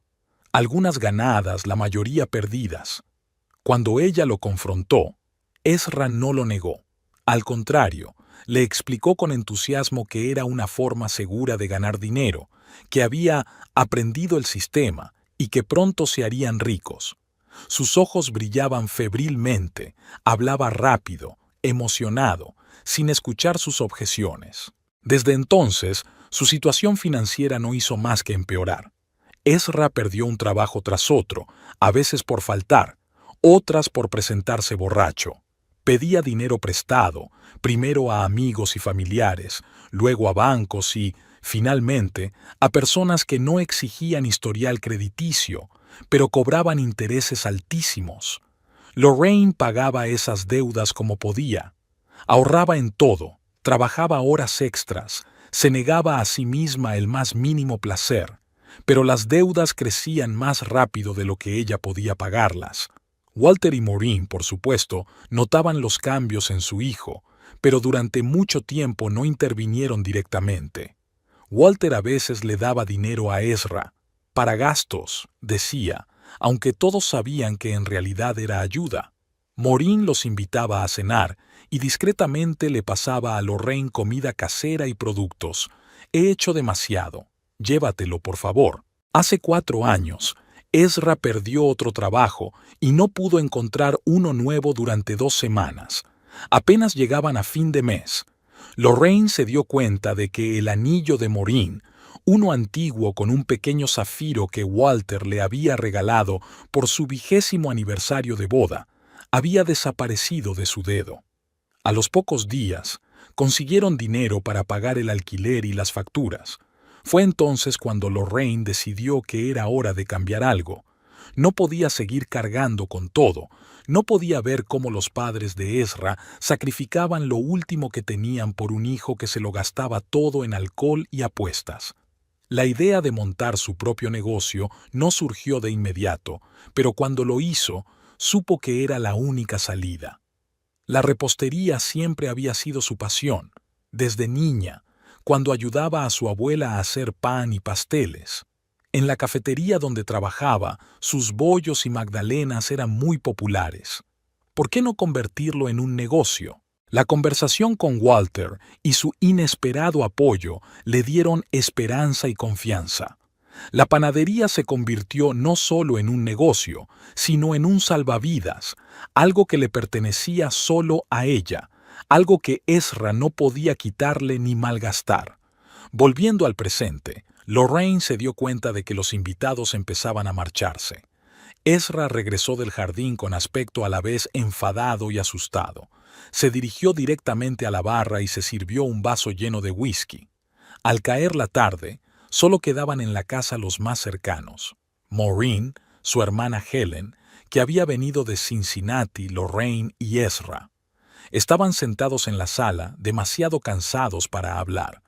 S1: Algunas ganadas, la mayoría perdidas. Cuando ella lo confrontó, Ezra no lo negó. Al contrario, le explicó con entusiasmo que era una forma segura de ganar dinero, que había aprendido el sistema y que pronto se harían ricos. Sus ojos brillaban febrilmente, hablaba rápido, emocionado, sin escuchar sus objeciones. Desde entonces, su situación financiera no hizo más que empeorar. Ezra perdió un trabajo tras otro, a veces por faltar, otras por presentarse borracho. Pedía dinero prestado, primero a amigos y familiares, luego a bancos y, finalmente, a personas que no exigían historial crediticio, pero cobraban intereses altísimos. Lorraine pagaba esas deudas como podía. Ahorraba en todo, trabajaba horas extras, se negaba a sí misma el más mínimo placer, pero las deudas crecían más rápido de lo que ella podía pagarlas. Walter y Maureen, por supuesto, notaban los cambios en su hijo, pero durante mucho tiempo no intervinieron directamente. Walter a veces le daba dinero a Ezra, para gastos, decía, aunque todos sabían que en realidad era ayuda. Maureen los invitaba a cenar y discretamente le pasaba a Lorraine comida casera y productos. He hecho demasiado. Llévatelo, por favor. Hace 4 años, Ezra perdió otro trabajo y no pudo encontrar uno nuevo durante 2 semanas. Apenas llegaban a fin de mes. Lorraine se dio cuenta de que el anillo de Maureen, uno antiguo con un pequeño zafiro que Walter le había regalado por su 20º aniversario de boda, había desaparecido de su dedo. A los pocos días, consiguieron dinero para pagar el alquiler y las facturas. Fue entonces cuando Lorraine decidió que era hora de cambiar algo. No podía seguir cargando con todo. No podía ver cómo los padres de Ezra sacrificaban lo último que tenían por un hijo que se lo gastaba todo en alcohol y apuestas. La idea de montar su propio negocio no surgió de inmediato, pero cuando lo hizo, supo que era la única salida. La repostería siempre había sido su pasión, desde niña, cuando ayudaba a su abuela a hacer pan y pasteles. En la cafetería donde trabajaba, sus bollos y magdalenas eran muy populares. ¿Por qué no convertirlo en un negocio? La conversación con Walter y su inesperado apoyo le dieron esperanza y confianza. La panadería se convirtió no solo en un negocio, sino en un salvavidas, algo que le pertenecía solo a ella, algo que Ezra no podía quitarle ni malgastar. Volviendo al presente, Lorraine se dio cuenta de que los invitados empezaban a marcharse. Ezra regresó del jardín con aspecto a la vez enfadado y asustado. Se dirigió directamente a la barra y se sirvió un vaso lleno de whisky. Al caer la tarde, solo quedaban en la casa los más cercanos. Maureen, su hermana Helen, que había venido de Cincinnati, Lorraine y Ezra. Estaban sentados en la sala, demasiado cansados para hablar.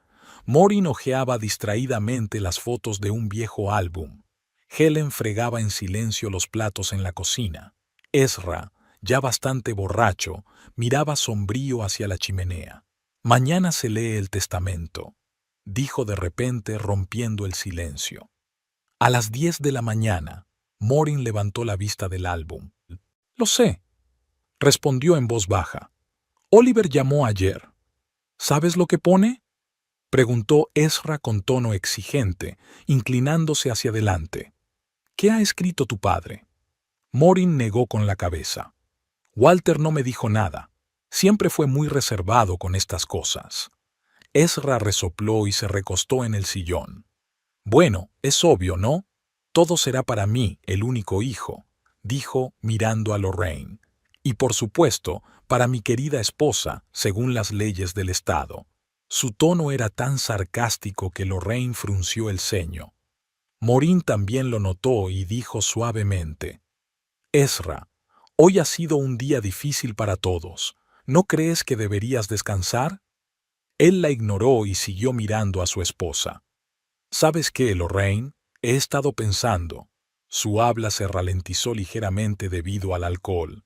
S1: Maureen hojeaba distraídamente las fotos de un viejo álbum. Helen fregaba en silencio los platos en la cocina. Ezra, ya bastante borracho, miraba sombrío hacia la chimenea. «Mañana se lee el testamento», dijo de repente rompiendo el silencio. A las 10 de la mañana, Maureen levantó la vista del álbum. «Lo sé», respondió en voz baja. «Oliver llamó ayer. ¿Sabes lo que pone?», preguntó Ezra con tono exigente, inclinándose hacia adelante. «¿Qué ha escrito tu padre?». Maureen negó con la cabeza. «Walter no me dijo nada. Siempre fue muy reservado con estas cosas». Ezra resopló y se recostó en el sillón. «Bueno, es obvio, ¿no? Todo será para mí, el único hijo», dijo mirando a Lorraine. «Y por supuesto, para mi querida esposa, según las leyes del Estado». Su tono era tan sarcástico que Lorraine frunció el ceño. Maureen también lo notó y dijo suavemente: «Ezra, hoy ha sido un día difícil para todos. ¿No crees que deberías descansar?». Él la ignoró y siguió mirando a su esposa. ¿Sabes qué, Lorraine? He estado pensando. Su habla se ralentizó ligeramente debido al alcohol.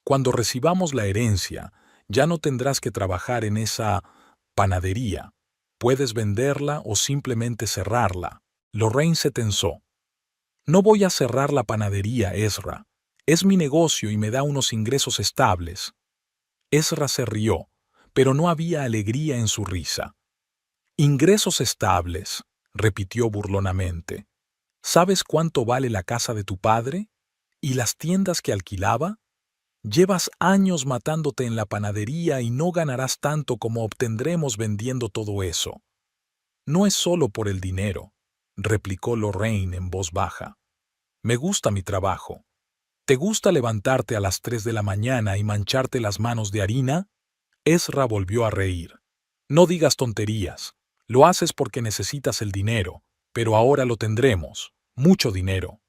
S1: Cuando recibamos la herencia, ya no tendrás que trabajar en esa panadería. Puedes venderla o simplemente cerrarla. Lorraine se tensó. No voy a cerrar la panadería, Ezra. Es mi negocio y me da unos ingresos estables. Ezra se rió, pero no había alegría en su risa. Ingresos estables, repitió burlonamente. ¿Sabes cuánto vale la casa de tu padre? ¿Y las tiendas que alquilaba? Llevas años matándote en la panadería y no ganarás tanto como obtendremos vendiendo todo eso. No es solo por el dinero, replicó Lorraine en voz baja. Me gusta mi trabajo. ¿Te gusta levantarte a las 3 de la mañana y mancharte las manos de harina? Ezra volvió a reír. No digas tonterías. Lo haces porque necesitas el dinero, pero ahora lo tendremos. Mucho dinero.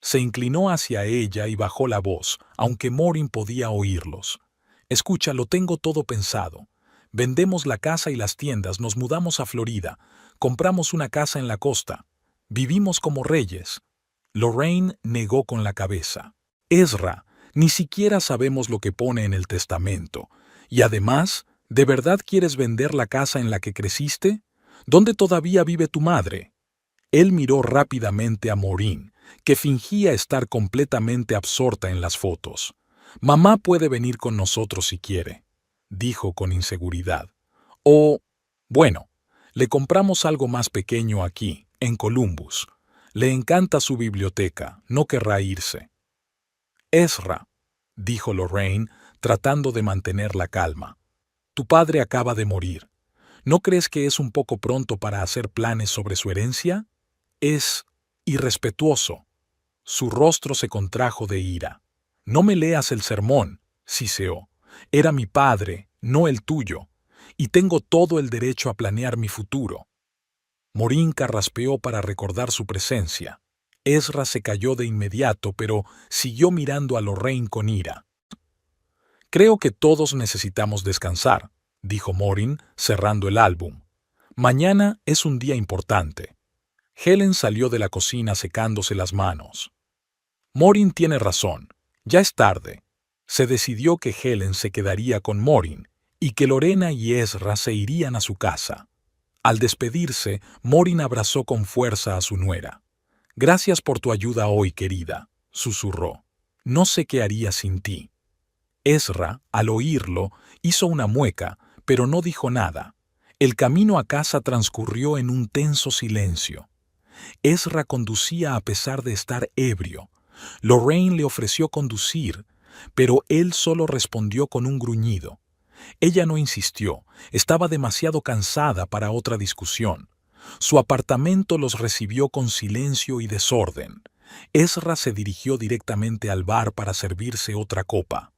S1: Se inclinó hacia ella y bajó la voz, aunque Maureen podía oírlos. Escucha, lo tengo todo pensado. Vendemos la casa y las tiendas, nos mudamos a Florida, compramos una casa en la costa. Vivimos como reyes. Lorraine negó con la cabeza. Ezra, ni siquiera sabemos lo que pone en el testamento. Y además, ¿de verdad quieres vender la casa en la que creciste? ¿Dónde todavía vive tu madre? Él miró rápidamente a Maureen, que fingía estar completamente absorta en las fotos. Mamá puede venir con nosotros si quiere, dijo con inseguridad. O, bueno, le compramos algo más pequeño aquí, en Columbus. Le encanta su biblioteca, no querrá irse. Ezra, dijo Lorraine, tratando de mantener la calma. Tu padre acaba de morir. ¿No crees que es un poco pronto para hacer planes sobre su herencia? Es irrespetuoso. Su rostro se contrajo de ira. No me leas el sermón, siseó. Era mi padre, no el tuyo, y tengo todo el derecho a planear mi futuro. Maureen carraspeó para recordar su presencia. Ezra se calló de inmediato, pero siguió mirando a Lorraine con ira. Creo que todos necesitamos descansar, dijo Maureen, cerrando el álbum. Mañana es un día importante. Helen salió de la cocina secándose las manos. Maureen tiene razón. Ya es tarde. Se decidió que Helen se quedaría con Maureen y que Lorena y Ezra se irían a su casa. Al despedirse, Maureen abrazó con fuerza a su nuera. Gracias por tu ayuda hoy, querida, susurró. No sé qué haría sin ti. Ezra, al oírlo, hizo una mueca, pero no dijo nada. El camino a casa transcurrió en un tenso silencio. Ezra conducía a pesar de estar ebrio. Lorraine le ofreció conducir, pero él solo respondió con un gruñido. Ella no insistió, estaba demasiado cansada para otra discusión. Su apartamento los recibió con silencio y desorden. Ezra se dirigió directamente al bar para servirse otra copa.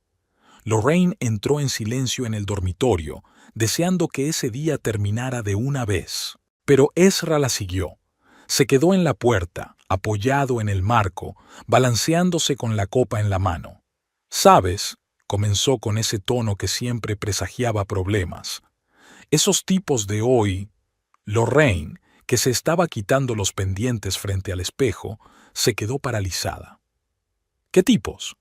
S1: Lorraine entró en silencio en el dormitorio, deseando que ese día terminara de una vez. Pero Ezra la siguió. Se quedó en la puerta, apoyado en el marco, balanceándose con la copa en la mano. «¿Sabes?», comenzó con ese tono que siempre presagiaba problemas. «Esos tipos de hoy...» Lorraine, que se estaba quitando los pendientes frente al espejo, se quedó paralizada. «¿Qué tipos?»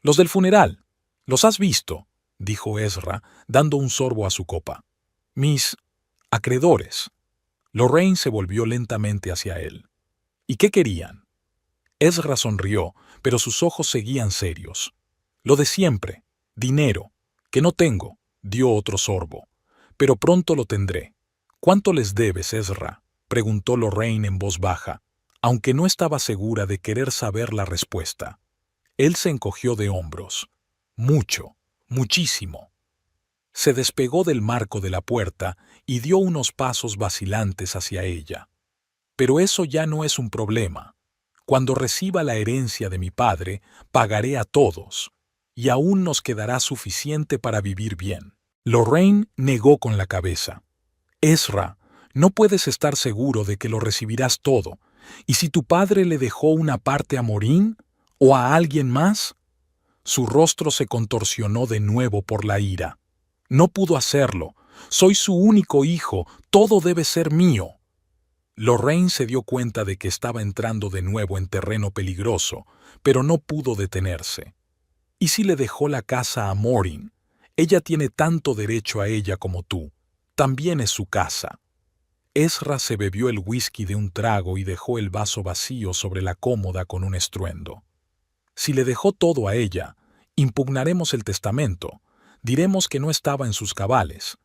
S1: «Los del funeral. ¿Los has visto?», dijo Ezra, dando un sorbo a su copa. «Mis acreedores». Lorraine se volvió lentamente hacia él. «¿Y qué querían?». Ezra sonrió, pero sus ojos seguían serios. «Lo de siempre. Dinero. Que no tengo», dio otro sorbo. «Pero pronto lo tendré». «¿Cuánto les debes, Ezra?», preguntó Lorraine en voz baja, aunque no estaba segura de querer saber la respuesta. Él se encogió de hombros. «Mucho, muchísimo». Se despegó del marco de la puerta y dio unos pasos vacilantes hacia ella. «Pero eso ya no es un problema. Cuando reciba la herencia de mi padre, pagaré a todos, y aún nos quedará suficiente para vivir bien». Lorraine negó con la cabeza. «Ezra, no puedes estar seguro de que lo recibirás todo. ¿Y si tu padre le dejó una parte a Maureen o a alguien más?». Su rostro se contorsionó de nuevo por la ira. «No pudo hacerlo. Soy su único hijo, todo debe ser mío. Lorraine se dio cuenta de que estaba entrando de nuevo en terreno peligroso, pero no pudo detenerse. ¿Y si le dejó la casa a Maureen? Ella tiene tanto derecho a ella como tú. También es su casa. Ezra se bebió el whisky de un trago y dejó el vaso vacío sobre la cómoda con un estruendo. Si le dejó todo a ella, impugnaremos el testamento, diremos que no estaba en sus cabales,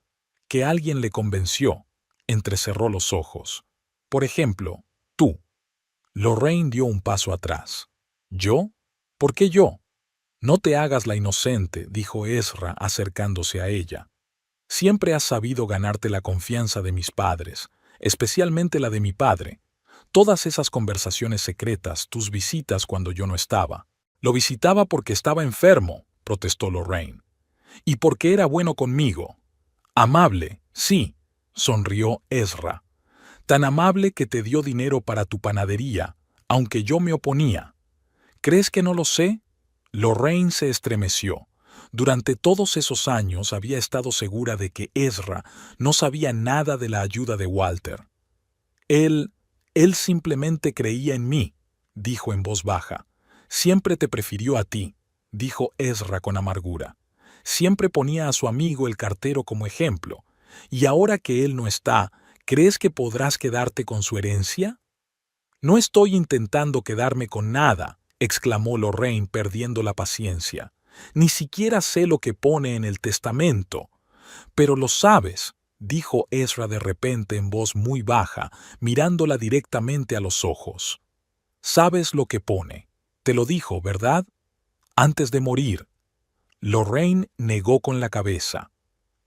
S1: que alguien le convenció, entrecerró los ojos. Por ejemplo, tú. Lorraine dio un paso atrás. ¿Yo? ¿Por qué yo? No te hagas la inocente, dijo Ezra acercándose a ella. Siempre has sabido ganarte la confianza de mis padres, especialmente la de mi padre. Todas esas conversaciones secretas, tus visitas cuando yo no estaba. Lo visitaba porque estaba enfermo, protestó Lorraine. Y porque era bueno conmigo. Amable, sí, sonrió Ezra. Tan amable que te dio dinero para tu panadería, aunque yo me oponía. ¿Crees que no lo sé? Lorraine se estremeció. Durante todos esos años había estado segura de que Ezra no sabía nada de la ayuda de Walter. Él simplemente creía en mí, dijo en voz baja. Siempre te prefirió a ti, dijo Ezra con amargura. Siempre ponía a su amigo el cartero como ejemplo. Y ahora que él no está, ¿crees que podrás quedarte con su herencia? No estoy intentando quedarme con nada, exclamó Lorraine perdiendo la paciencia. Ni siquiera sé lo que pone en el testamento. Pero lo sabes, dijo Ezra de repente en voz muy baja, mirándola directamente a los ojos. Sabes lo que pone. Te lo dijo, ¿verdad? Antes de morir. Lorraine negó con la cabeza.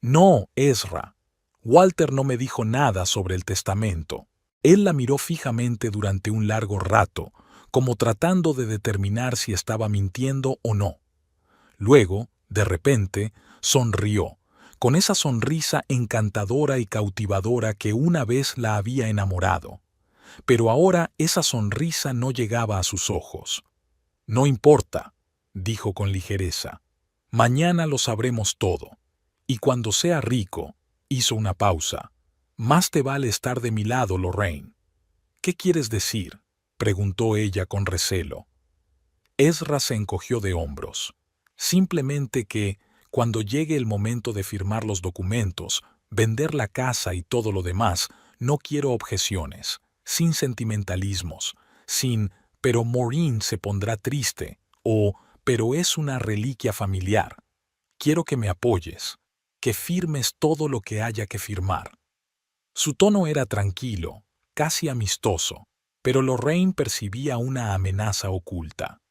S1: No, Ezra. Walter no me dijo nada sobre el testamento. Él la miró fijamente durante un largo rato, como tratando de determinar si estaba mintiendo o no. Luego, de repente, sonrió, con esa sonrisa encantadora y cautivadora que una vez la había enamorado. Pero ahora esa sonrisa no llegaba a sus ojos. No importa, dijo con ligereza. Mañana lo sabremos todo. Y cuando sea rico, hizo una pausa. Más te vale estar de mi lado, Lorraine. ¿Qué quieres decir? Preguntó ella con recelo. Ezra se encogió de hombros. Simplemente que, cuando llegue el momento de firmar los documentos, vender la casa y todo lo demás, no quiero objeciones, sin sentimentalismos, sin «pero Maureen se pondrá triste» o «pero es una reliquia familiar». Quiero que me apoyes, que firmes todo lo que haya que firmar. Su tono era tranquilo, casi amistoso, pero Lorraine percibía una amenaza oculta.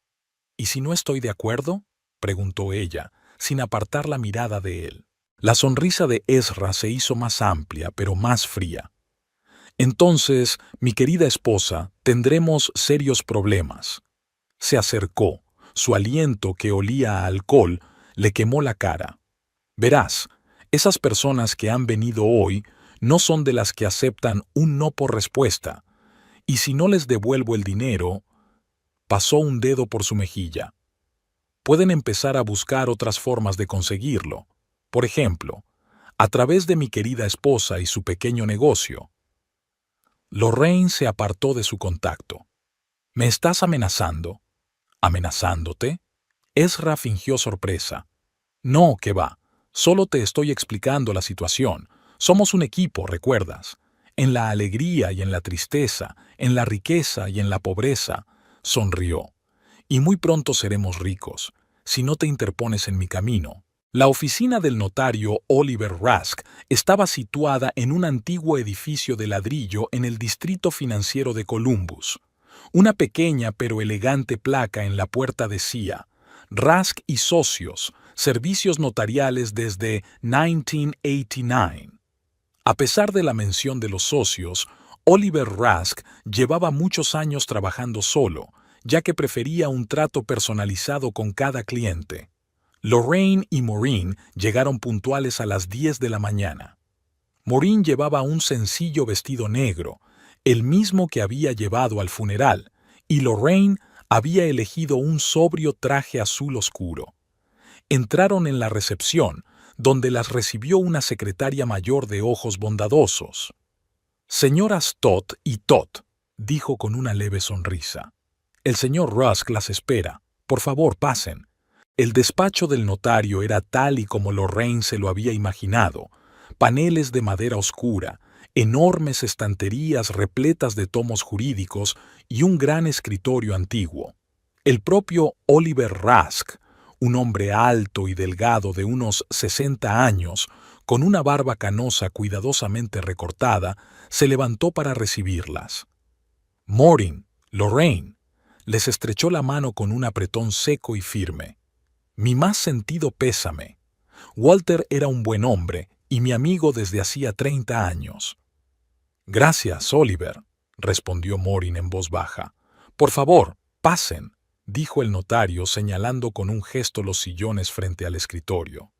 S1: ¿Y si no estoy de acuerdo?, preguntó ella, sin apartar la mirada de él. La sonrisa de Ezra se hizo más amplia, pero más fría. Entonces, mi querida esposa, tendremos serios problemas. Se acercó. Su aliento, que olía a alcohol, le quemó la cara. Verás, esas personas que han venido hoy no son de las que aceptan un no por respuesta. Y si no les devuelvo el dinero, pasó un dedo por su mejilla. Pueden empezar a buscar otras formas de conseguirlo. Por ejemplo, a través de mi querida esposa y su pequeño negocio. Lorraine se apartó de su contacto. ¿Me estás amenazando? ¿Amenazándote? Ezra fingió sorpresa. No, que va. Solo te estoy explicando la situación. Somos un equipo, ¿recuerdas? En la alegría y en la tristeza, en la riqueza y en la pobreza. Sonrió. Y muy pronto seremos ricos, si no te interpones en mi camino. La oficina del notario Oliver Rask estaba situada en un antiguo edificio de ladrillo en el distrito financiero de Columbus. Una pequeña pero elegante placa en la puerta decía: Rask y Socios, servicios notariales desde 1989. A pesar de la mención de los socios, Oliver Rask llevaba muchos años trabajando solo, ya que prefería un trato personalizado con cada cliente. Lorraine y Maureen llegaron puntuales a las 10 de la mañana. Maureen llevaba un sencillo vestido negro, el mismo que había llevado al funeral, y Lorraine había elegido un sobrio traje azul oscuro. Entraron en la recepción, donde las recibió una secretaria mayor de ojos bondadosos. «Señoras Todd y Todd», dijo con una leve sonrisa. «El señor Rusk las espera. Por favor, pasen». El despacho del notario era tal y como Lorraine se lo había imaginado: paneles de madera oscura, enormes estanterías repletas de tomos jurídicos y un gran escritorio antiguo. El propio Oliver Rusk, un hombre alto y delgado de unos 60 años, con una barba canosa cuidadosamente recortada, se levantó para recibirlas. «Maureen, Lorraine», les estrechó la mano con un apretón seco y firme. «Mi más sentido pésame. Walter era un buen hombre y mi amigo desde hacía 30 años». «Gracias, Oliver», respondió Maureen en voz baja. «Por favor, pasen», dijo el notario señalando con un gesto los sillones frente al escritorio.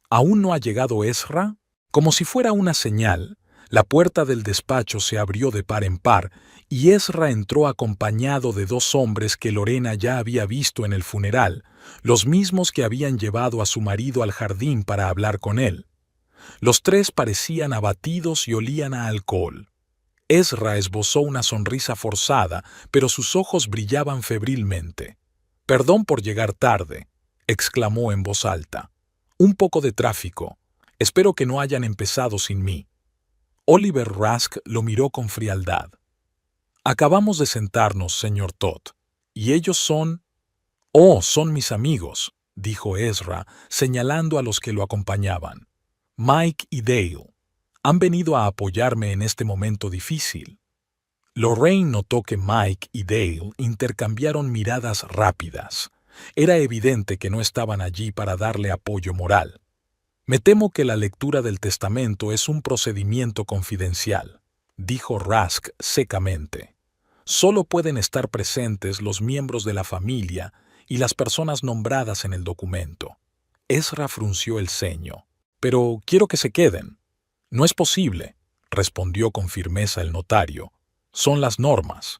S1: «¿Aún no ha llegado Ezra?». Como si fuera una señal, la puerta del despacho se abrió de par en par y Ezra entró acompañado de dos hombres que Lorena ya había visto en el funeral, los mismos que habían llevado a su marido al jardín para hablar con él. Los tres parecían abatidos y olían a alcohol. Ezra esbozó una sonrisa forzada, pero sus ojos brillaban febrilmente. «Perdón por llegar tarde», exclamó en voz alta. «Un poco de tráfico. Espero que no hayan empezado sin mí». Oliver Rusk lo miró con frialdad. «Acabamos de sentarnos, señor Todd. ¿Y ellos son...?» «Oh, son mis amigos», dijo Ezra, señalando a los que lo acompañaban. «Mike y Dale. Han venido a apoyarme en este momento difícil». Lorraine notó que Mike y Dale intercambiaron miradas rápidas. Era evidente que no estaban allí para darle apoyo moral. «Me temo que la lectura del testamento es un procedimiento confidencial», dijo Rusk secamente. «Solo pueden estar presentes los miembros de la familia y las personas nombradas en el documento». Ezra frunció el ceño. «Pero quiero que se queden». «No es posible», respondió con firmeza el notario. «Son las normas».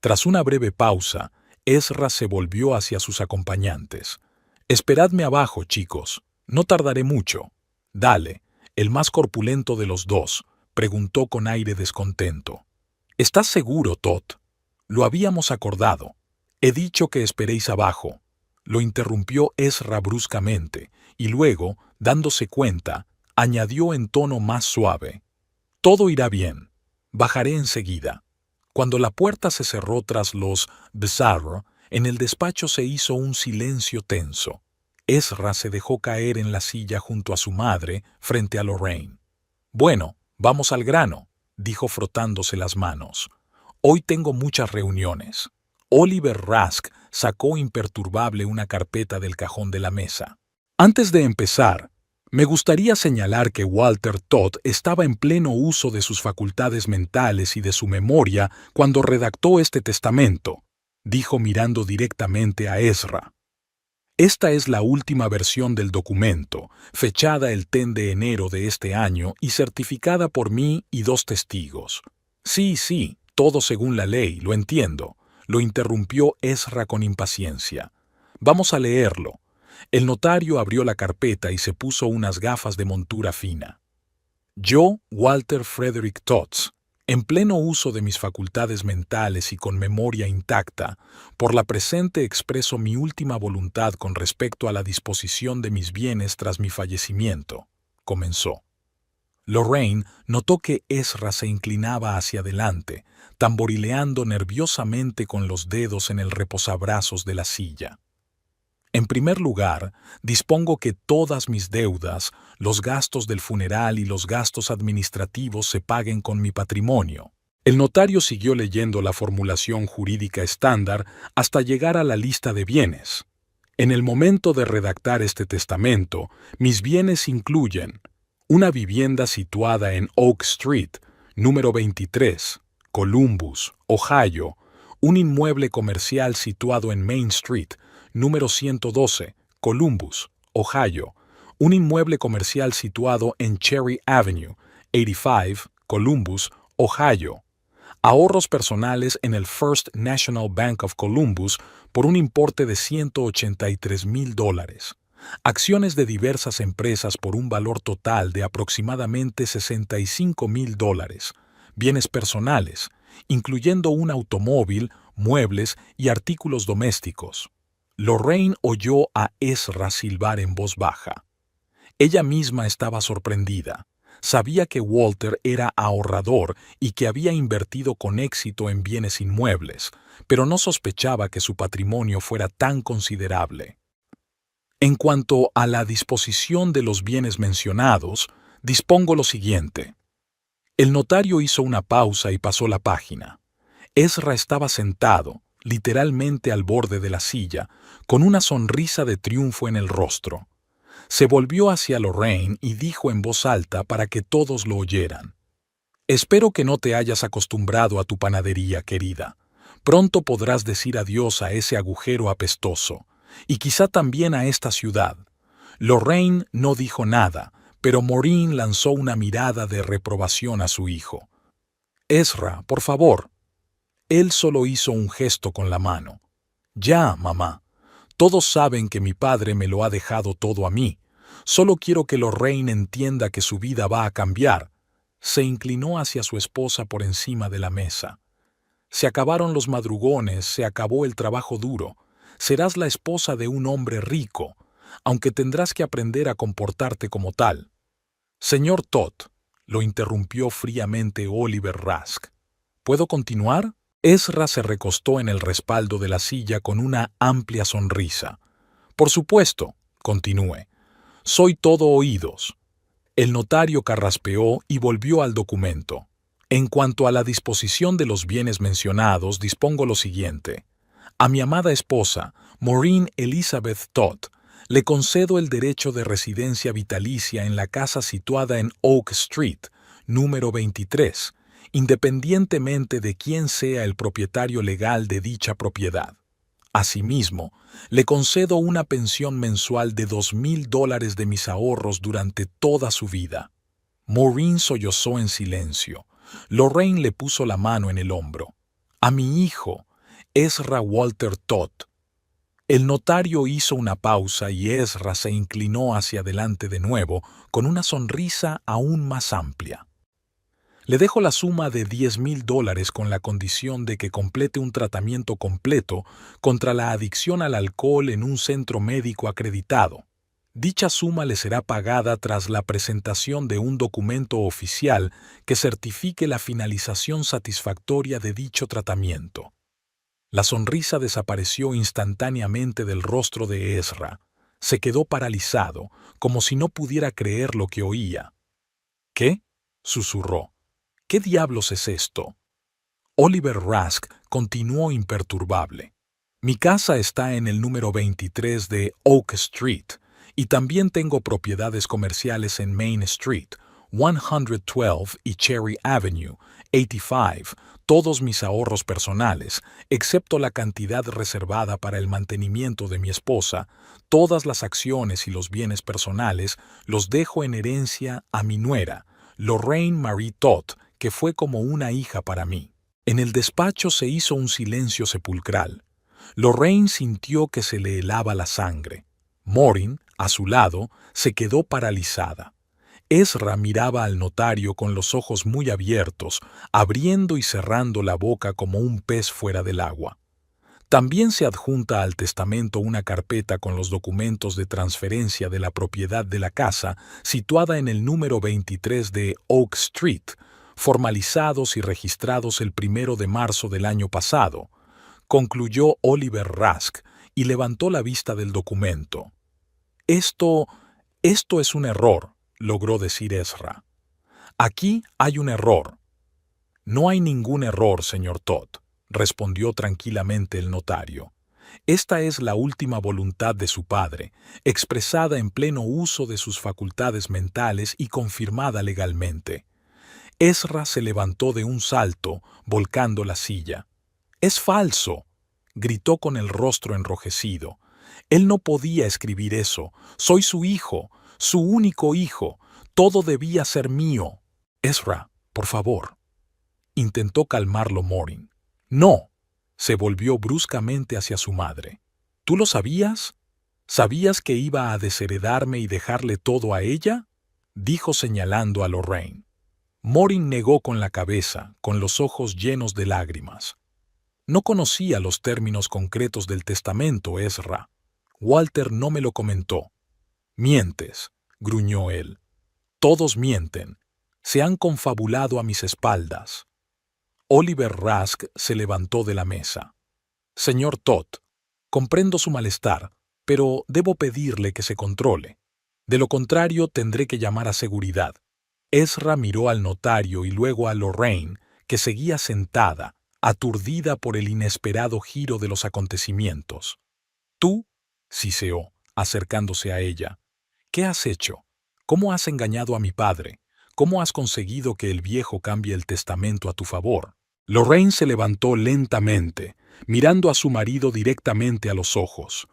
S1: Tras una breve pausa, Ezra se volvió hacia sus acompañantes. «Esperadme abajo, chicos. No tardaré mucho». «Dale», el más corpulento de los dos, preguntó con aire descontento. «¿Estás seguro, Todd?» «Lo habíamos acordado. He dicho que esperéis abajo», lo interrumpió Ezra bruscamente, y luego, dándose cuenta, añadió en tono más suave: «Todo irá bien. Bajaré enseguida». Cuando la puerta se cerró tras los Bizarro, en el despacho se hizo un silencio tenso. Ezra se dejó caer en la silla junto a su madre, frente a Lorraine. «Bueno, vamos al grano», dijo frotándose las manos. «Hoy tengo muchas reuniones». Oliver Rusk sacó imperturbable una carpeta del cajón de la mesa. «Antes de empezar, me gustaría señalar que Walter Todd estaba en pleno uso de sus facultades mentales y de su memoria cuando redactó este testamento», dijo mirando directamente a Ezra. «Esta es la última versión del documento, fechada el 10 de enero de este año y certificada por mí y dos testigos». Sí, todo según la ley, lo entiendo», lo interrumpió Ezra con impaciencia. «Vamos a leerlo». El notario abrió la carpeta y se puso unas gafas de montura fina. «Yo, Walter Frederick Todd, en pleno uso de mis facultades mentales y con memoria intacta, por la presente expreso mi última voluntad con respecto a la disposición de mis bienes tras mi fallecimiento», comenzó. Lorraine notó que Ezra se inclinaba hacia adelante, tamborileando nerviosamente con los dedos en el reposabrazos de la silla. «En primer lugar, dispongo que todas mis deudas, los gastos del funeral y los gastos administrativos se paguen con mi patrimonio». El notario siguió leyendo la formulación jurídica estándar hasta llegar a la lista de bienes. «En el momento de redactar este testamento, mis bienes incluyen una vivienda situada en Oak Street, número 23, Columbus, Ohio, un inmueble comercial situado en Main Street, número 112, Columbus, Ohio, un inmueble comercial situado en Cherry Avenue, 85, Columbus, Ohio, ahorros personales en el First National Bank of Columbus por un importe de $183,000, acciones de diversas empresas por un valor total de aproximadamente $65,000, bienes personales, incluyendo un automóvil, muebles y artículos domésticos. Lorraine oyó a Ezra silbar en voz baja. Ella misma estaba sorprendida. Sabía que Walter era ahorrador y que había invertido con éxito en bienes inmuebles, pero no sospechaba que su patrimonio fuera tan considerable. En cuanto a la disposición de los bienes mencionados, dispongo lo siguiente. El notario hizo una pausa y pasó la página. Ezra estaba sentado, literalmente al borde de la silla, con una sonrisa de triunfo en el rostro. Se volvió hacia Lorraine y dijo en voz alta para que todos lo oyeran. Espero que no te hayas acostumbrado a tu panadería, querida. Pronto podrás decir adiós a ese agujero apestoso, y quizá también a esta ciudad. Lorraine no dijo nada, pero Maureen lanzó una mirada de reprobación a su hijo. Ezra, por favor. Él solo hizo un gesto con la mano. Ya, mamá. Todos saben que mi padre me lo ha dejado todo a mí. Solo quiero que Lorraine entienda que su vida va a cambiar. Se inclinó hacia su esposa por encima de la mesa. Se acabaron los madrugones, se acabó el trabajo duro. Serás la esposa de un hombre rico, aunque tendrás que aprender a comportarte como tal. Señor Todd, lo interrumpió fríamente Oliver Rask. ¿Puedo continuar? Ezra se recostó en el respaldo de la silla con una amplia sonrisa. Por supuesto, continúe. Soy todo oídos. El notario carraspeó y volvió al documento. En cuanto a la disposición de los bienes mencionados, dispongo lo siguiente. A mi amada esposa, Maureen Elizabeth Todd, le concedo el derecho de residencia vitalicia en la casa situada en Oak Street, número 23, independientemente de quién sea el propietario legal de dicha propiedad. Asimismo, le concedo una pensión mensual de $2,000 de mis ahorros durante toda su vida. Maureen sollozó en silencio. Lorraine le puso la mano en el hombro. A mi hijo, Ezra Walter Todd. El notario hizo una pausa y Ezra se inclinó hacia adelante de nuevo con una sonrisa aún más amplia. Le dejo la suma de $10,000 con la condición de que complete un tratamiento completo contra la adicción al alcohol en un centro médico acreditado. Dicha suma le será pagada tras la presentación de un documento oficial que certifique la finalización satisfactoria de dicho tratamiento. La sonrisa desapareció instantáneamente del rostro de Ezra. Se quedó paralizado, como si no pudiera creer lo que oía. ¿Qué? Susurró. ¿Qué diablos es esto? Oliver Rask continuó imperturbable. Mi casa está en el número 23 de Oak Street y también tengo propiedades comerciales en Main Street, 112 y Cherry Avenue, 85, todos mis ahorros personales, excepto la cantidad reservada para el mantenimiento de mi esposa, todas las acciones y los bienes personales los dejo en herencia a mi nuera, Lorraine Marie Todd, que fue como una hija para mí. En el despacho se hizo un silencio sepulcral. Lorraine sintió que se le helaba la sangre. Maureen, a su lado, se quedó paralizada. Ezra miraba al notario con los ojos muy abiertos, abriendo y cerrando la boca como un pez fuera del agua. También se adjunta al testamento una carpeta con los documentos de transferencia de la propiedad de la casa situada en el número 23 de Oak Street, formalizados y registrados el 1 de marzo del año pasado, concluyó Oliver Rask y levantó la vista del documento. Esto es un error, logró decir Ezra. Aquí hay un error. No hay ningún error, señor Todd, respondió tranquilamente el notario. Esta es la última voluntad de su padre, expresada en pleno uso de sus facultades mentales y confirmada legalmente. Ezra se levantó de un salto, volcando la silla. «¡Es falso!», gritó con el rostro enrojecido. «Él no podía escribir eso. Soy su hijo, su único hijo. Todo debía ser mío». «Ezra, por favor», intentó calmarlo Maureen. «No», se volvió bruscamente hacia su madre. «¿Tú lo sabías?». ¿Sabías que iba a desheredarme y dejarle todo a ella?, dijo señalando a Lorraine. Morin negó con la cabeza, con los ojos llenos de lágrimas. No conocía los términos concretos del testamento, Ezra. Walter no me lo comentó. Mientes, gruñó él. Todos mienten. Se han confabulado a mis espaldas. Oliver Rusk se levantó de la mesa. Señor Todd, comprendo su malestar, pero debo pedirle que se controle. De lo contrario, tendré que llamar a seguridad. Ezra miró al notario y luego a Lorraine, que seguía sentada, aturdida por el inesperado giro de los acontecimientos. «Tú», siseó, acercándose a ella, «¿qué has hecho? ¿Cómo has engañado a mi padre? ¿Cómo has conseguido que el viejo cambie el testamento a tu favor?» Lorraine se levantó lentamente, mirando a su marido directamente a los ojos.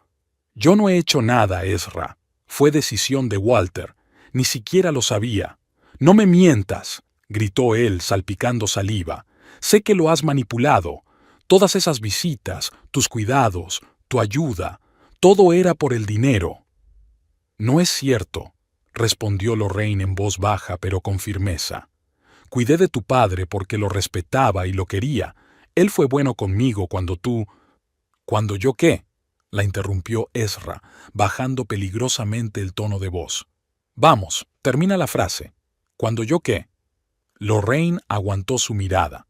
S1: «Yo no he hecho nada, Ezra. Fue decisión de Walter. Ni siquiera lo sabía. No me mientas», gritó él, salpicando saliva. «Sé que lo has manipulado. Todas esas visitas, tus cuidados, tu ayuda, todo era por el dinero». «No es cierto», respondió Lorraine en voz baja pero con firmeza. «Cuidé de tu padre porque lo respetaba y lo quería. Él fue bueno conmigo cuando tú...» «¿Cuando yo qué?», la interrumpió Ezra, bajando peligrosamente el tono de voz. «Vamos, termina la frase. ¿Cuando yo qué?». Lorraine aguantó su mirada.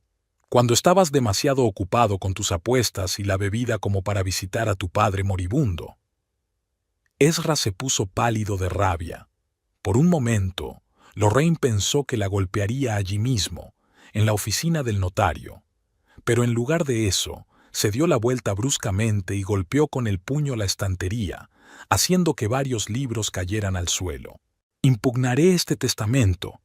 S1: «Cuando estabas demasiado ocupado con tus apuestas y la bebida como para visitar a tu padre moribundo». Ezra se puso pálido de rabia. Por un momento, Lorraine pensó que la golpearía allí mismo, en la oficina del notario. Pero en lugar de eso, se dio la vuelta bruscamente y golpeó con el puño la estantería, haciendo que varios libros cayeran al suelo. «Impugnaré este testamento»,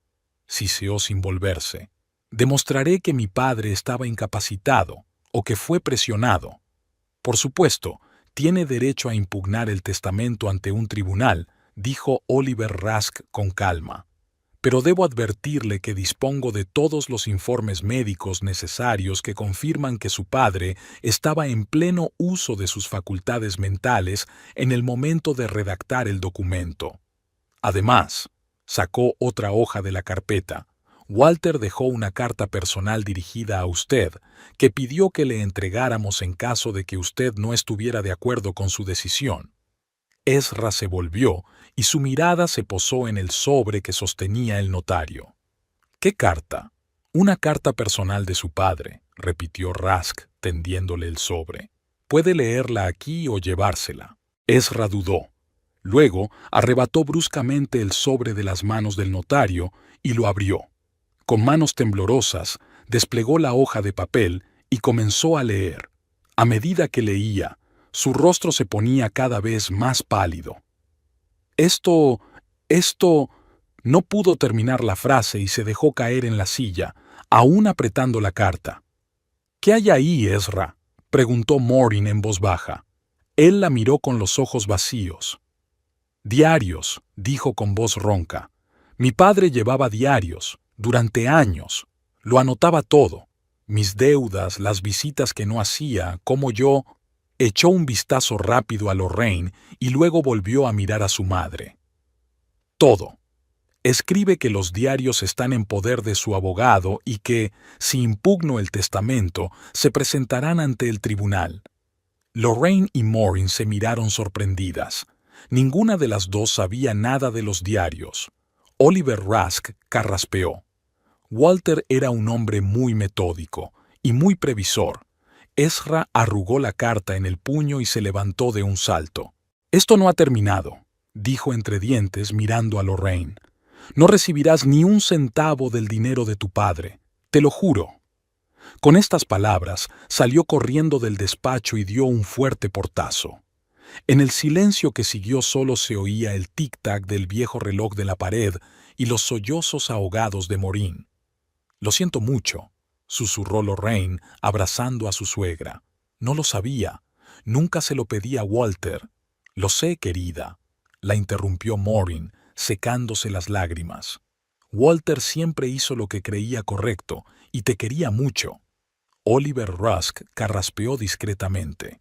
S1: siseó sin volverse. «Demostraré que mi padre estaba incapacitado o que fue presionado. Por supuesto, tiene derecho a impugnar el testamento ante un tribunal», dijo Oliver Rusk con calma. «Pero debo advertirle que dispongo de todos los informes médicos necesarios que confirman que su padre estaba en pleno uso de sus facultades mentales en el momento de redactar el documento. Además», sacó otra hoja de la carpeta, «Walter dejó una carta personal dirigida a usted que pidió que le entregáramos en caso de que usted no estuviera de acuerdo con su decisión». Ezra se volvió y su mirada se posó en el sobre que sostenía el notario. «¿Qué carta?». «Una carta personal de su padre», repitió Rusk, tendiéndole el sobre. «Puede leerla aquí o llevársela». Ezra dudó. Luego arrebató bruscamente el sobre de las manos del notario y lo abrió. Con manos temblorosas, desplegó la hoja de papel y comenzó a leer. A medida que leía, su rostro se ponía cada vez más pálido. Esto... No pudo terminar la frase y se dejó caer en la silla, aún apretando la carta. «¿Qué hay ahí, Ezra?», preguntó Morin en voz baja. Él la miró con los ojos vacíos. «Diarios», dijo con voz ronca. «Mi padre llevaba diarios, durante años. Lo anotaba todo. Mis deudas, las visitas que no hacía, cómo yo...». Echó un vistazo rápido a Lorraine y luego volvió a mirar a su madre. «Todo. Escribe que los diarios están en poder de su abogado y que, si impugno el testamento, se presentarán ante el tribunal». Lorraine y Morin se miraron sorprendidas. Ninguna de las dos sabía nada de los diarios. Oliver Rusk carraspeó. Walter era un hombre muy metódico y muy previsor. Ezra arrugó la carta en el puño y se levantó de un salto. «Esto no ha terminado», dijo entre dientes mirando a Lorraine. «No recibirás ni un centavo del dinero de tu padre, te lo juro». Con estas palabras salió corriendo del despacho y dio un fuerte portazo. En el silencio que siguió solo se oía el tic-tac del viejo reloj de la pared y los sollozos ahogados de Morin. «Lo siento mucho», susurró Lorraine, abrazando a su suegra. «No lo sabía. Nunca se lo pedí a Walter». «Lo sé, querida», la interrumpió Morin, secándose las lágrimas. «Walter siempre hizo lo que creía correcto y te quería mucho». Oliver Rusk carraspeó discretamente.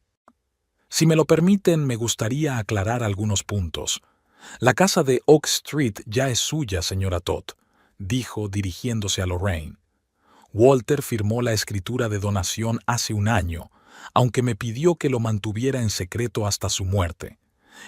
S1: Si me lo permiten, me gustaría aclarar algunos puntos. La casa de Oak Street ya es suya, señora Todd, dijo dirigiéndose a Lorraine. Walter firmó la escritura de donación hace un año, aunque me pidió que lo mantuviera en secreto hasta su muerte.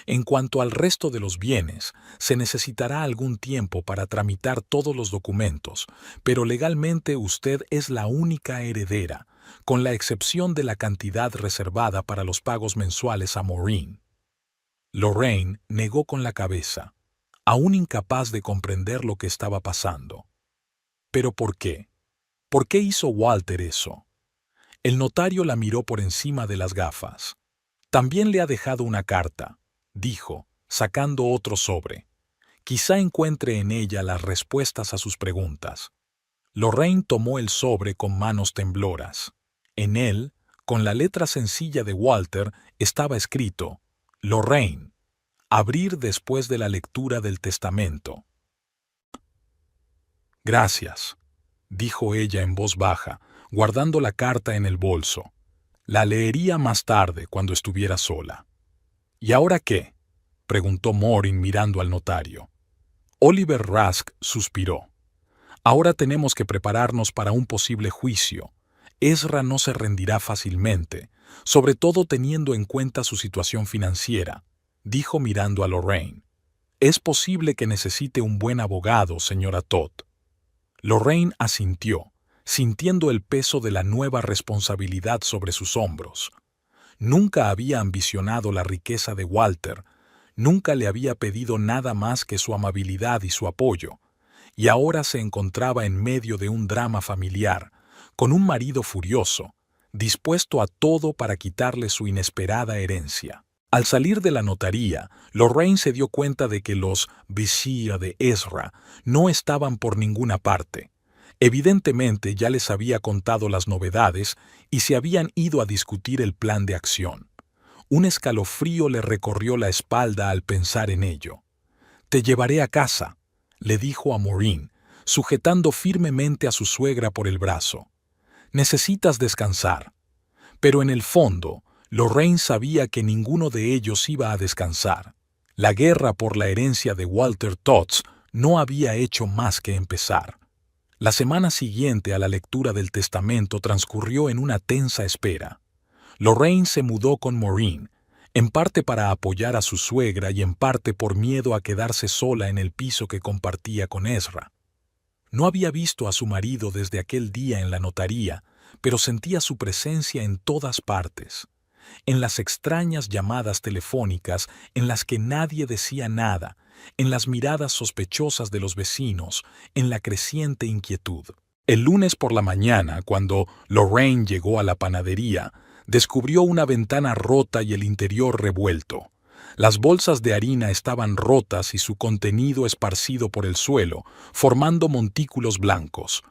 S1: En cuanto al resto de los bienes, se necesitará algún tiempo para tramitar todos los documentos, pero legalmente usted es la única heredera, con la excepción de la cantidad reservada para los pagos mensuales a Maureen. Lorraine negó con la cabeza, aún incapaz de comprender lo que estaba pasando. ¿Pero por qué? ¿Por qué hizo Walter eso? El notario la miró por encima de las gafas. También le ha dejado una carta, dijo, sacando otro sobre. Quizá encuentre en ella las respuestas a sus preguntas. Lorraine tomó el sobre con manos tembloras. En él, con la letra sencilla de Walter, estaba escrito: Lorraine, abrir después de la lectura del testamento. Gracias, dijo ella en voz baja, guardando la carta en el bolso. La leería más tarde, cuando estuviera sola. ¿Y ahora qué?, preguntó Maureen mirando al notario. Oliver Rusk suspiró. Ahora tenemos que prepararnos para un posible juicio. Ezra no se rendirá fácilmente, sobre todo teniendo en cuenta su situación financiera, dijo mirando a Lorraine. Es posible que necesite un buen abogado, señora Todd. Lorraine asintió, sintiendo el peso de la nueva responsabilidad sobre sus hombros. Nunca había ambicionado la riqueza de Walter, nunca le había pedido nada más que su amabilidad y su apoyo, y ahora se encontraba en medio de un drama familiar, con un marido furioso, dispuesto a todo para quitarle su inesperada herencia. Al salir de la notaría, Lorraine se dio cuenta de que los Bishia de Ezra no estaban por ninguna parte. Evidentemente ya les había contado las novedades y se habían ido a discutir el plan de acción. Un escalofrío le recorrió la espalda al pensar en ello. «Te llevaré a casa», le dijo a Maureen, sujetando firmemente a su suegra por el brazo. «Necesitas descansar». Pero en el fondo, Lorraine sabía que ninguno de ellos iba a descansar. La guerra por la herencia de Walter Todd no había hecho más que empezar. La semana siguiente a la lectura del testamento transcurrió en una tensa espera. Lorraine se mudó con Maureen, en parte para apoyar a su suegra y en parte por miedo a quedarse sola en el piso que compartía con Ezra. No había visto a su marido desde aquel día en la notaría, pero sentía su presencia en todas partes. En las extrañas llamadas telefónicas en las que nadie decía nada, en las miradas sospechosas de los vecinos, en la creciente inquietud. El lunes por la mañana, cuando Lorraine llegó a la panadería, descubrió una ventana rota y el interior revuelto. Las bolsas de harina estaban rotas y su contenido esparcido por el suelo, formando montículos blancos.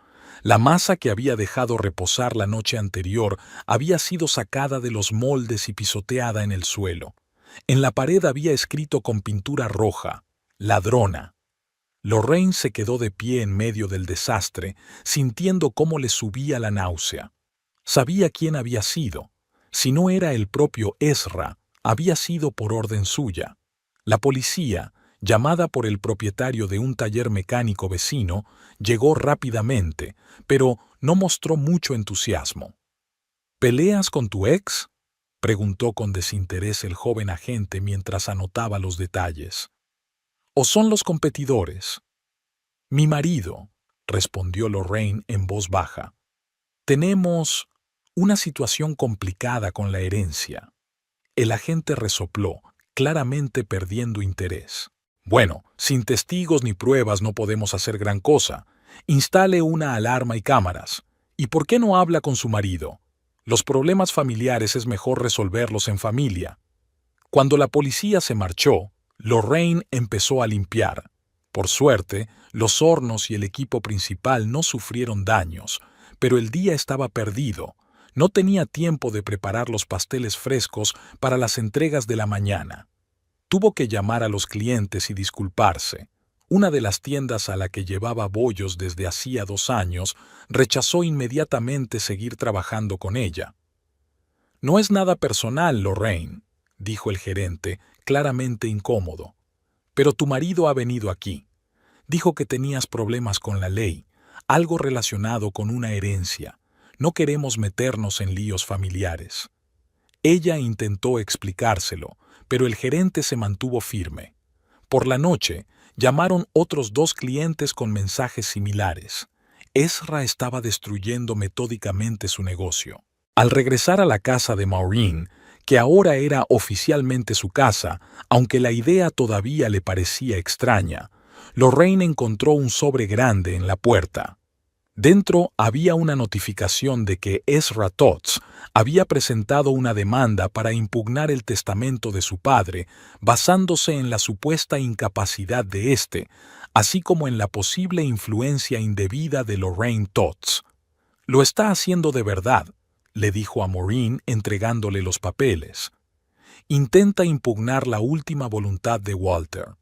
S1: La masa que había dejado reposar la noche anterior había sido sacada de los moldes y pisoteada en el suelo. En la pared había escrito con pintura roja: «Ladrona». Lorraine se quedó de pie en medio del desastre, sintiendo cómo le subía la náusea. Sabía quién había sido. Si no era el propio Ezra, había sido por orden suya. La policía, llamada por el propietario de un taller mecánico vecino, llegó rápidamente, pero no mostró mucho entusiasmo. «¿Peleas con tu ex?», preguntó con desinterés el joven agente mientras anotaba los detalles. «¿O son los competidores?». «Mi marido», respondió Lorraine en voz baja. «Tenemos una situación complicada con la herencia». El agente resopló, claramente perdiendo interés. «Bueno, sin testigos ni pruebas no podemos hacer gran cosa. Instale una alarma y cámaras. ¿Y por qué no habla con su marido? Los problemas familiares es mejor resolverlos en familia». Cuando la policía se marchó, Lorraine empezó a limpiar. Por suerte, los hornos y el equipo principal no sufrieron daños, pero el día estaba perdido. No tenía tiempo de preparar los pasteles frescos para las entregas de la mañana. Tuvo que llamar a los clientes y disculparse. Una de las tiendas a la que llevaba bollos desde hacía 2 años rechazó inmediatamente seguir trabajando con ella. «No es nada personal, Lorraine», dijo el gerente, claramente incómodo. «Pero tu marido ha venido aquí. Dijo que tenías problemas con la ley, algo relacionado con una herencia. No queremos meternos en líos familiares». Ella intentó explicárselo, pero el gerente se mantuvo firme. Por la noche, llamaron otros 2 clientes con mensajes similares. Ezra estaba destruyendo metódicamente su negocio. Al regresar a la casa de Maureen, que ahora era oficialmente su casa, aunque la idea todavía le parecía extraña, Lorraine encontró un sobre grande en la puerta. Dentro había una notificación de que Ezra Tots había presentado una demanda para impugnar el testamento de su padre, basándose en la supuesta incapacidad de éste, así como en la posible influencia indebida de Lorraine Tots. «Lo está haciendo de verdad», le dijo a Maureen entregándole los papeles. «Intenta impugnar la última voluntad de Walter».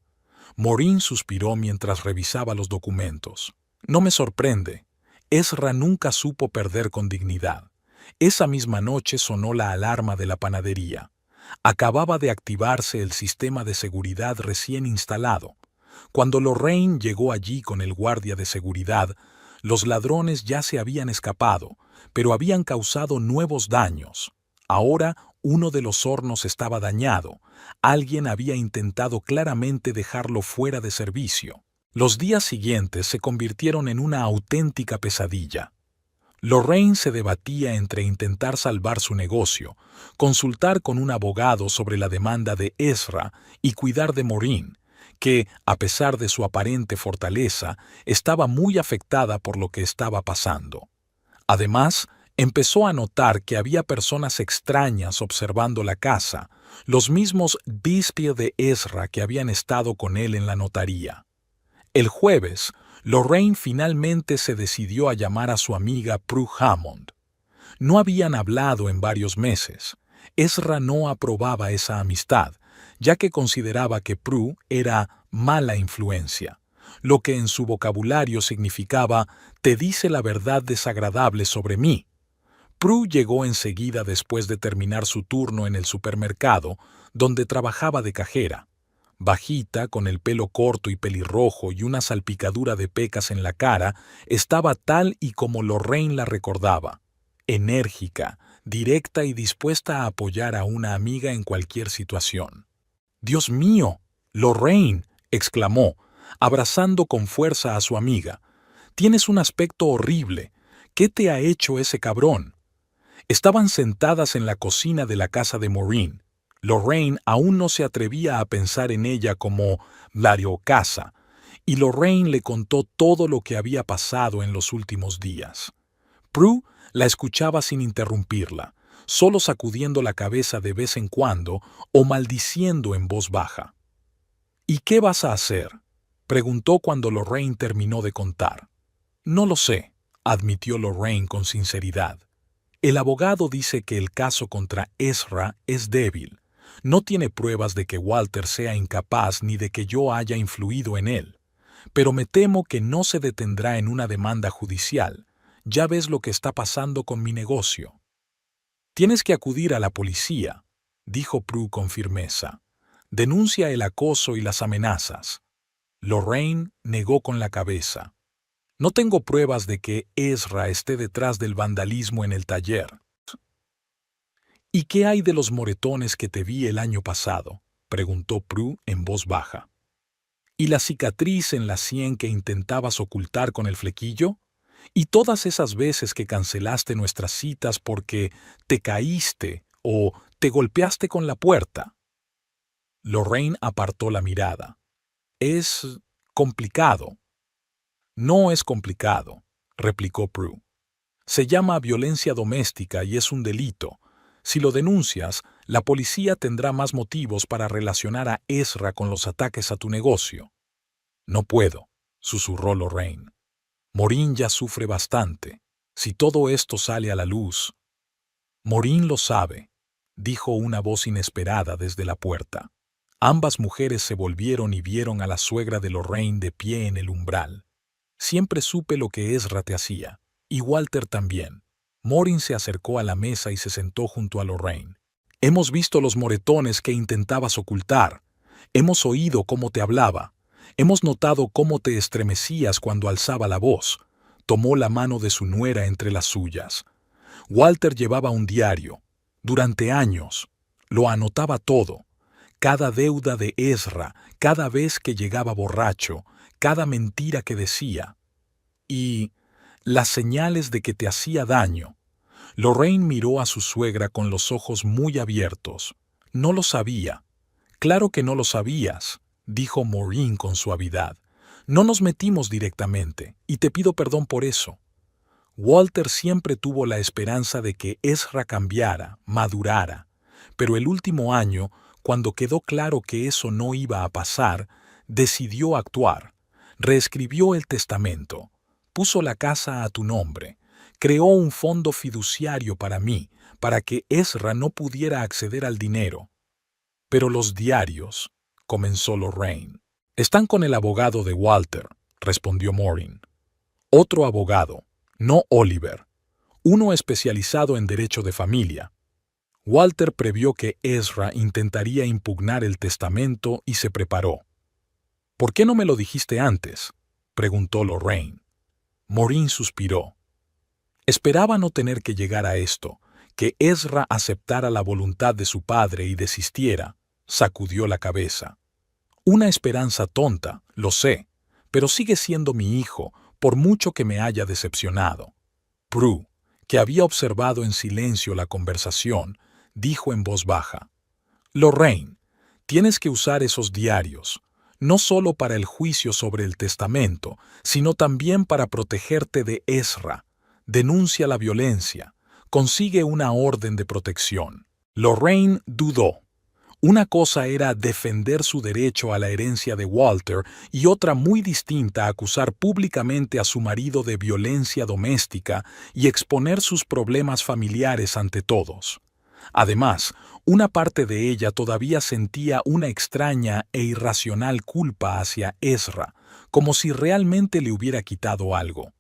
S1: Maureen suspiró mientras revisaba los documentos. «No me sorprende. Ezra nunca supo perder con dignidad. Esa misma noche sonó la alarma de la panadería. Acababa de activarse el sistema de seguridad recién instalado. Cuando Lorraine llegó allí con el guardia de seguridad, los ladrones ya se habían escapado, pero habían causado nuevos daños. Ahora uno de los hornos estaba dañado. Alguien había intentado claramente dejarlo fuera de servicio. Los días siguientes se convirtieron en una auténtica pesadilla. Lorraine se debatía entre intentar salvar su negocio, consultar con un abogado sobre la demanda de Ezra y cuidar de Maureen, que, a pesar de su aparente fortaleza, estaba muy afectada por lo que estaba pasando. Además, empezó a notar que había personas extrañas observando la casa, los mismos Bispia de Ezra que habían estado con él en la notaría. El jueves, Lorraine finalmente se decidió a llamar a su amiga Prue Hammond. No habían hablado en varios meses. Ezra no aprobaba esa amistad, ya que consideraba que Prue era mala influencia, lo que en su vocabulario significaba «te dice la verdad desagradable sobre mí». Prue llegó enseguida después de terminar su turno en el supermercado, donde trabajaba de cajera. Bajita, con el pelo corto y pelirrojo y una salpicadura de pecas en la cara, estaba tal y como Lorraine la recordaba. Enérgica, directa y dispuesta a apoyar a una amiga en cualquier situación. «¡Dios mío! ¡Lorraine!», exclamó, abrazando con fuerza a su amiga. «Tienes un aspecto horrible. ¿Qué te ha hecho ese cabrón?». Estaban sentadas en la cocina de la casa de Maureen. Lorraine aún no se atrevía a pensar en ella como Casa, y Lorraine le contó todo lo que había pasado en los últimos días. Prue la escuchaba sin interrumpirla, solo sacudiendo la cabeza de vez en cuando o maldiciendo en voz baja. «¿Y qué vas a hacer?», preguntó cuando Lorraine terminó de contar. «No lo sé», admitió Lorraine con sinceridad. «El abogado dice que el caso contra Ezra es débil. No tiene pruebas de que Walter sea incapaz ni de que yo haya influido en él. Pero me temo que no se detendrá en una demanda judicial. Ya ves lo que está pasando con mi negocio». «Tienes que acudir a la policía», dijo Prue con firmeza. «Denuncia el acoso y las amenazas». Lorraine negó con la cabeza. «No tengo pruebas de que Ezra esté detrás del vandalismo en el taller». «¿Y qué hay de los moretones que te vi el año pasado?», preguntó Prue en voz baja. «¿Y la cicatriz en la sien que intentabas ocultar con el flequillo? ¿Y todas esas veces que cancelaste nuestras citas porque te caíste o te golpeaste con la puerta?» Lorraine apartó la mirada. «Es complicado». «No es complicado», replicó Prue. «Se llama violencia doméstica y es un delito. Si lo denuncias, la policía tendrá más motivos para relacionar a Ezra con los ataques a tu negocio». «No puedo», susurró Lorraine. «Maureen ya sufre bastante. Si todo esto sale a la luz...». «Maureen lo sabe», dijo una voz inesperada desde la puerta. Ambas mujeres se volvieron y vieron a la suegra de Lorraine de pie en el umbral. «Siempre supe lo que Ezra te hacía, y Walter también». Maureen se acercó a la mesa y se sentó junto a Lorraine. Hemos visto los moretones que intentabas ocultar. Hemos oído cómo te hablaba. Hemos notado cómo te estremecías cuando alzaba la voz. Tomó la mano de su nuera entre las suyas. Walter llevaba un diario. Durante años. Lo anotaba todo. Cada deuda de Ezra, cada vez que llegaba borracho, cada mentira que decía. Y las señales de que te hacía daño. Lorraine miró a su suegra con los ojos muy abiertos. No lo sabía. Claro que no lo sabías, dijo Maureen con suavidad. No nos metimos directamente, y te pido perdón por eso. Walter siempre tuvo la esperanza de que Ezra cambiara, madurara, pero el último año, cuando quedó claro que eso no iba a pasar, decidió actuar. Reescribió el testamento, puso la casa a tu nombre, creó un fondo fiduciario para mí, para que Ezra no pudiera acceder al dinero. Pero los diarios, comenzó Lorraine. Están con el abogado de Walter, respondió Maureen. Otro abogado, no Oliver, uno especializado en derecho de familia. Walter previó que Ezra intentaría impugnar el testamento y se preparó. ¿Por qué no me lo dijiste antes?, preguntó Lorraine. Maureen suspiró. Esperaba no tener que llegar a esto, que Ezra aceptara la voluntad de su padre y desistiera. Sacudió la cabeza. Una esperanza tonta, lo sé, pero sigue siendo mi hijo, por mucho que me haya decepcionado. Prue, que había observado en silencio la conversación, dijo en voz baja. Lorraine, tienes que usar esos diarios, no solo para el juicio sobre el testamento, sino también para protegerte de Ezra. Denuncia la violencia, consigue una orden de protección. Lorraine dudó. Una cosa era defender su derecho a la herencia de Walter y otra muy distinta acusar públicamente a su marido de violencia doméstica y exponer sus problemas familiares ante todos. Además, una parte de ella todavía sentía una extraña e irracional culpa hacia Ezra, como si realmente le hubiera quitado algo.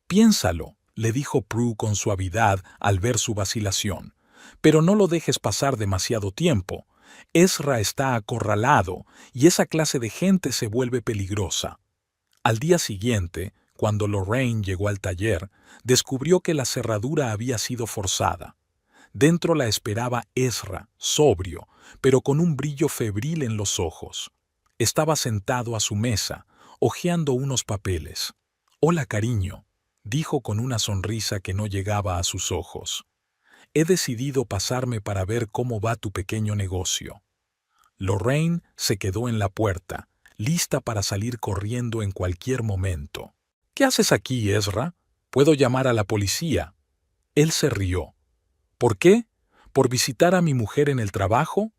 S1: Piénsalo, le dijo Prue con suavidad al ver su vacilación, pero no lo dejes pasar demasiado tiempo. Ezra está acorralado y esa clase de gente se vuelve peligrosa. Al día siguiente, cuando Lorraine llegó al taller, descubrió que la cerradura había sido forzada. Dentro la esperaba Ezra, sobrio, pero con un brillo febril en los ojos. Estaba sentado a su mesa, hojeando unos papeles. «Hola, cariño», dijo con una sonrisa que no llegaba a sus ojos. «He decidido pasarme para ver cómo va tu pequeño negocio». Lorraine se quedó en la puerta, lista para salir corriendo en cualquier momento. «¿Qué haces aquí, Ezra? ¿Puedo llamar a la policía?» Él se rió. «¿Por qué? ¿Por visitar a mi mujer en el trabajo?»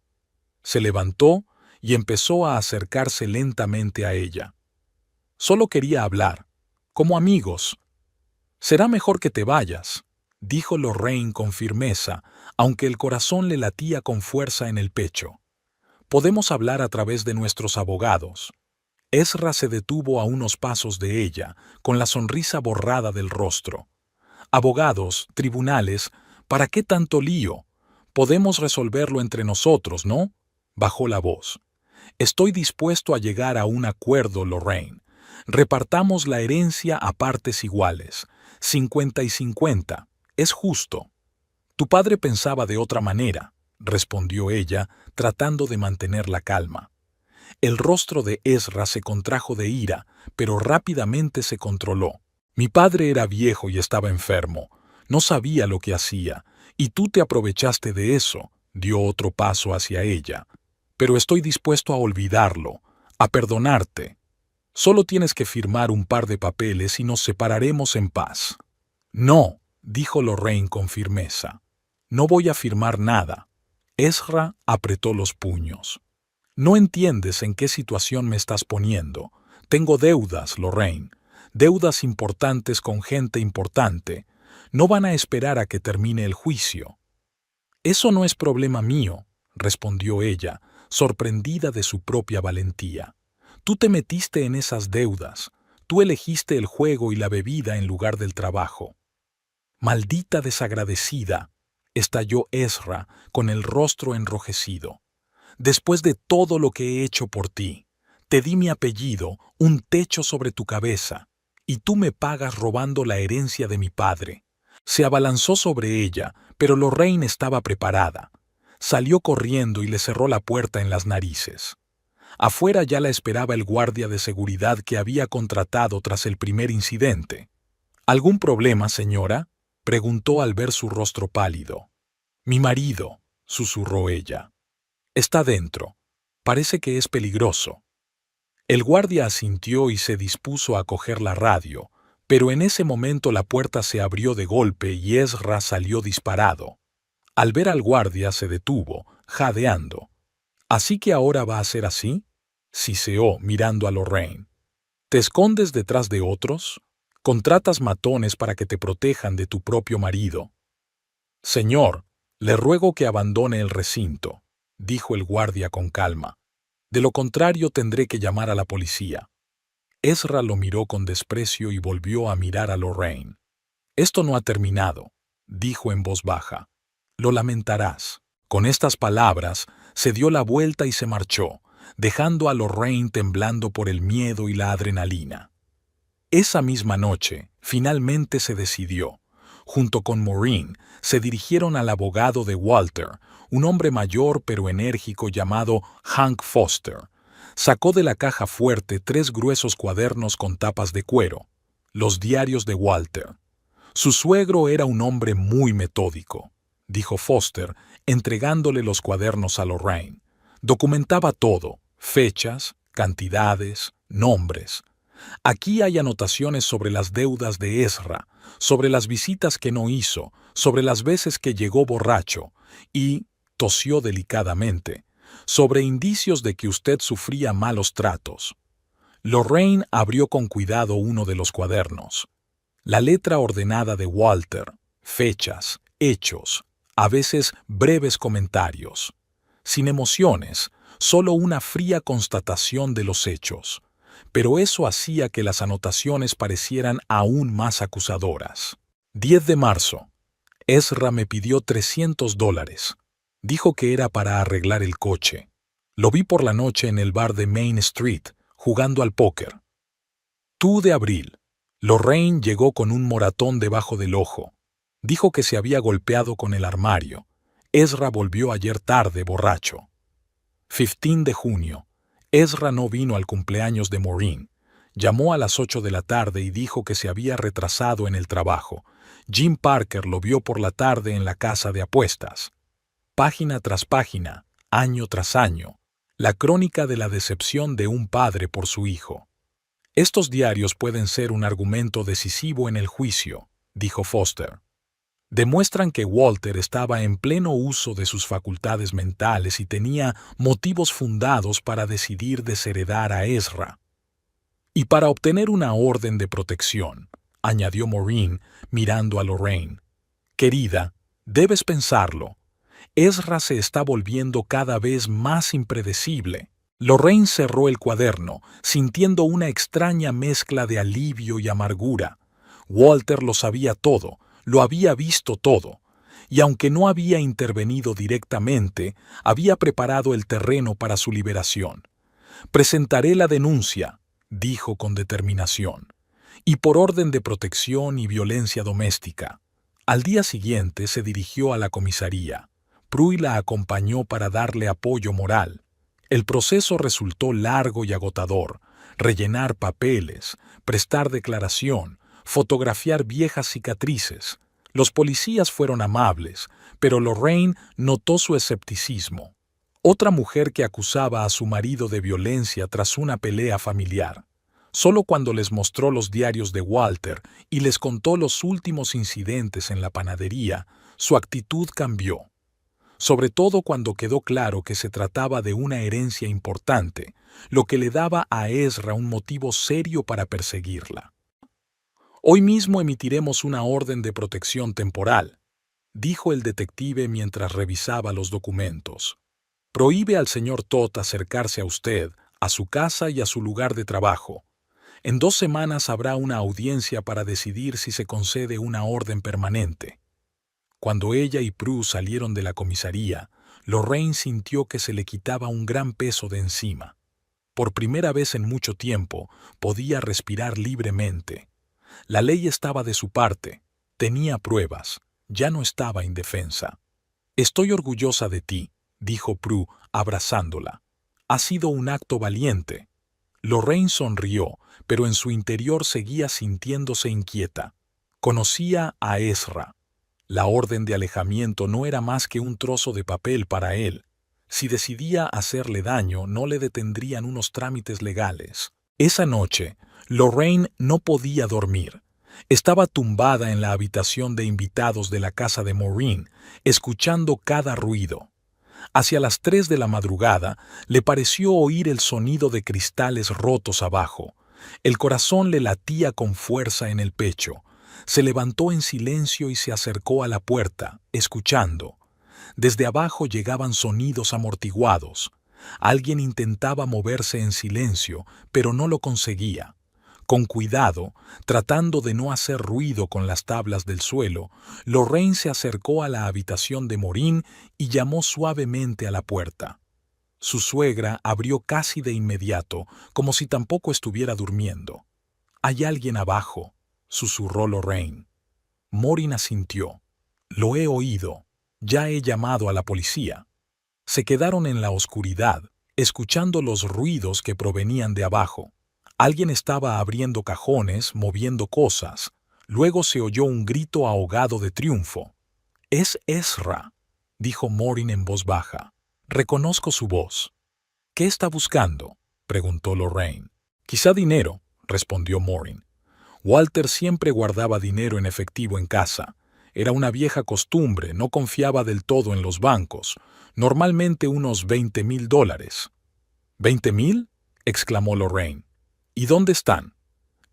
S1: Se levantó y empezó a acercarse lentamente a ella. «Solo quería hablar, como amigos». «Será mejor que te vayas», dijo Lorraine con firmeza, aunque el corazón le latía con fuerza en el pecho. «Podemos hablar a través de nuestros abogados». Ezra se detuvo a unos pasos de ella, con la sonrisa borrada del rostro. «Abogados, tribunales, ¿para qué tanto lío? Podemos resolverlo entre nosotros, ¿no?», bajó la voz. «Estoy dispuesto a llegar a un acuerdo, Lorraine. Repartamos la herencia a partes iguales, 50 y 50. Es justo». «Tu padre pensaba de otra manera», respondió ella, tratando de mantener la calma. El rostro de Ezra se contrajo de ira, pero rápidamente se controló. «Mi padre era viejo y estaba enfermo. No sabía lo que hacía, y tú te aprovechaste de eso», dio otro paso hacia ella. «Pero estoy dispuesto a olvidarlo, a perdonarte. Solo tienes que firmar un par de papeles y nos separaremos en paz». «No», dijo Lorraine con firmeza. «No voy a firmar nada». Ezra apretó los puños. «No entiendes en qué situación me estás poniendo. Tengo deudas, Lorraine. Deudas importantes con gente importante. No van a esperar a que termine el juicio». «Eso no es problema mío», respondió ella, sorprendida de su propia valentía. «Tú te metiste en esas deudas. Tú elegiste el juego y la bebida en lugar del trabajo». «Maldita desagradecida», estalló Ezra con el rostro enrojecido. Después de todo lo que he hecho por ti, te di mi apellido, un techo sobre tu cabeza, y tú me pagas robando la herencia de mi padre. Se abalanzó sobre ella, pero Lorraine estaba preparada. Salió corriendo y le cerró la puerta en las narices. Afuera ya la esperaba el guardia de seguridad que había contratado tras el primer incidente. ¿Algún problema, señora?, preguntó al ver su rostro pálido. Mi marido, susurró ella. Está dentro. Parece que es peligroso. El guardia asintió y se dispuso a coger la radio, pero en ese momento la puerta se abrió de golpe y Ezra salió disparado. Al ver al guardia se detuvo, jadeando. ¿Así que ahora va a ser así?, siseó mirando a Lorraine. ¿Te escondes detrás de otros? ¿Contratas matones para que te protejan de tu propio marido? Señor, le ruego que abandone el recinto, dijo el guardia con calma. De lo contrario tendré que llamar a la policía. Ezra lo miró con desprecio y volvió a mirar a Lorraine. Esto no ha terminado, dijo en voz baja. Lo lamentarás. Con estas palabras, se dio la vuelta y se marchó, dejando a Lorraine temblando por el miedo y la adrenalina. Esa misma noche, finalmente se decidió. Junto con Maureen, se dirigieron al abogado de Walter, un hombre mayor pero enérgico llamado Hank Foster. Sacó de la caja fuerte 3 gruesos cuadernos con tapas de cuero, los diarios de Walter. Su suegro era un hombre muy metódico, dijo Foster, entregándole los cuadernos a Lorraine. Documentaba todo, fechas, cantidades, nombres. Aquí hay anotaciones sobre las deudas de Ezra, sobre las visitas que no hizo, sobre las veces que llegó borracho y, tosió delicadamente, sobre indicios de que usted sufría malos tratos. Lorraine abrió con cuidado uno de los cuadernos. La letra ordenada de Walter, fechas, hechos, a veces breves comentarios. Sin emociones, solo una fría constatación de los hechos. Pero eso hacía que las anotaciones parecieran aún más acusadoras. 10 de marzo. Ezra me pidió $300. Dijo que era para arreglar el coche. Lo vi por la noche en el bar de Main Street, jugando al póker. 2 de abril. Lorraine llegó con un moratón debajo del ojo. Dijo que se había golpeado con el armario. Ezra volvió ayer tarde, borracho. 15 de junio. Ezra no vino al cumpleaños de Maureen. Llamó a las 8 de la tarde y dijo que se había retrasado en el trabajo. Jim Parker lo vio por la tarde en la casa de apuestas. Página tras página, año tras año, la crónica de la decepción de un padre por su hijo. Estos diarios pueden ser un argumento decisivo en el juicio, dijo Foster. Demuestran que Walter estaba en pleno uso de sus facultades mentales y tenía motivos fundados para decidir desheredar a Ezra. Y para obtener una orden de protección, añadió Maureen mirando a Lorraine. Querida, debes pensarlo. Ezra se está volviendo cada vez más impredecible. Lorraine cerró el cuaderno, sintiendo una extraña mezcla de alivio y amargura. Walter lo sabía todo, lo había visto todo, y aunque no había intervenido directamente, había preparado el terreno para su liberación. Presentaré la denuncia, dijo con determinación, y por orden de protección y violencia doméstica. Al día siguiente se dirigió a la comisaría. Pruy la acompañó para darle apoyo moral. El proceso resultó largo y agotador. Rellenar papeles, prestar declaración, fotografiar viejas cicatrices. Los policías fueron amables, pero Lorraine notó su escepticismo. Otra mujer que acusaba a su marido de violencia tras una pelea familiar. Solo cuando les mostró los diarios de Walter y les contó los últimos incidentes en la panadería, su actitud cambió. Sobre todo cuando quedó claro que se trataba de una herencia importante, lo que le daba a Ezra un motivo serio para perseguirla. Hoy mismo emitiremos una orden de protección temporal, dijo el detective mientras revisaba los documentos. Prohíbe al señor Todd acercarse a usted, a su casa y a su lugar de trabajo. En 2 semanas habrá una audiencia para decidir si se concede una orden permanente. Cuando ella y Prue salieron de la comisaría, Lorraine sintió que se le quitaba un gran peso de encima. Por primera vez en mucho tiempo, podía respirar libremente. La ley estaba de su parte, tenía pruebas, ya no estaba indefensa. «Estoy orgullosa de ti», dijo Prue, abrazándola. «Ha sido un acto valiente». Lorraine sonrió, pero en su interior seguía sintiéndose inquieta. Conocía a Ezra. La orden de alejamiento no era más que un trozo de papel para él. Si decidía hacerle daño, no le detendrían unos trámites legales. Esa noche, Lorraine no podía dormir. Estaba tumbada en la habitación de invitados de la casa de Maureen, escuchando cada ruido. Hacia las 3 de la madrugada, le pareció oír el sonido de cristales rotos abajo. El corazón le latía con fuerza en el pecho. Se levantó en silencio y se acercó a la puerta, escuchando. Desde abajo llegaban sonidos amortiguados. Alguien intentaba moverse en silencio, pero no lo conseguía. Con cuidado, tratando de no hacer ruido con las tablas del suelo, Lorraine se acercó a la habitación de Maureen y llamó suavemente a la puerta. Su suegra abrió casi de inmediato, como si tampoco estuviera durmiendo. «Hay alguien abajo», susurró Lorraine. Maureen asintió. «Lo he oído. Ya he llamado a la policía». Se quedaron en la oscuridad, escuchando los ruidos que provenían de abajo. Alguien estaba abriendo cajones, moviendo cosas. Luego se oyó un grito ahogado de triunfo. «Es Ezra», dijo Maureen en voz baja. «Reconozco su voz». «¿Qué está buscando?», preguntó Lorraine. «Quizá dinero», respondió Maureen. Walter siempre guardaba dinero en efectivo en casa. Era una vieja costumbre, no confiaba del todo en los bancos. Normalmente unos $20,000. «¿20,000?», exclamó Lorraine. «¿Y dónde están?».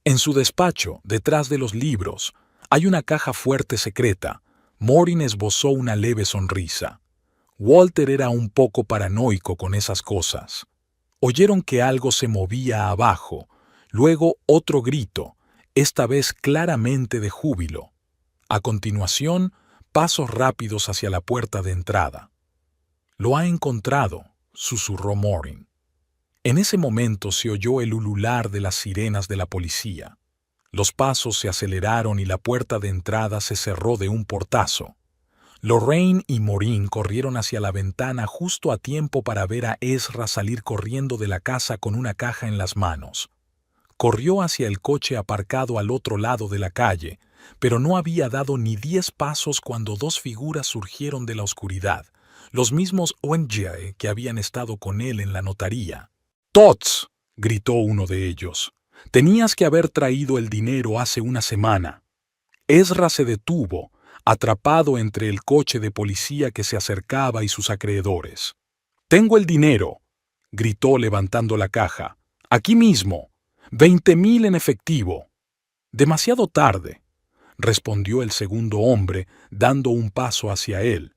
S1: «En su despacho, detrás de los libros. Hay una caja fuerte secreta». Maureen esbozó una leve sonrisa. Walter era un poco paranoico con esas cosas. Oyeron que algo se movía abajo, luego otro grito, esta vez claramente de júbilo. A continuación, pasos rápidos hacia la puerta de entrada. «Lo ha encontrado», susurró Maureen. En ese momento se oyó el ulular de las sirenas de la policía. Los pasos se aceleraron y la puerta de entrada se cerró de un portazo. Lorraine y Maureen corrieron hacia la ventana justo a tiempo para ver a Ezra salir corriendo de la casa con una caja en las manos. Corrió hacia el coche aparcado al otro lado de la calle, pero no había dado ni 10 pasos cuando dos figuras surgieron de la oscuridad, los mismos ONG que habían estado con él en la notaría. «¡Tots!», gritó uno de ellos. «Tenías que haber traído el dinero hace una semana». Ezra se detuvo, atrapado entre el coche de policía que se acercaba y sus acreedores. «Tengo el dinero», gritó levantando la caja. «Aquí mismo. 20,000 en efectivo». «Demasiado tarde», respondió el segundo hombre, dando un paso hacia él.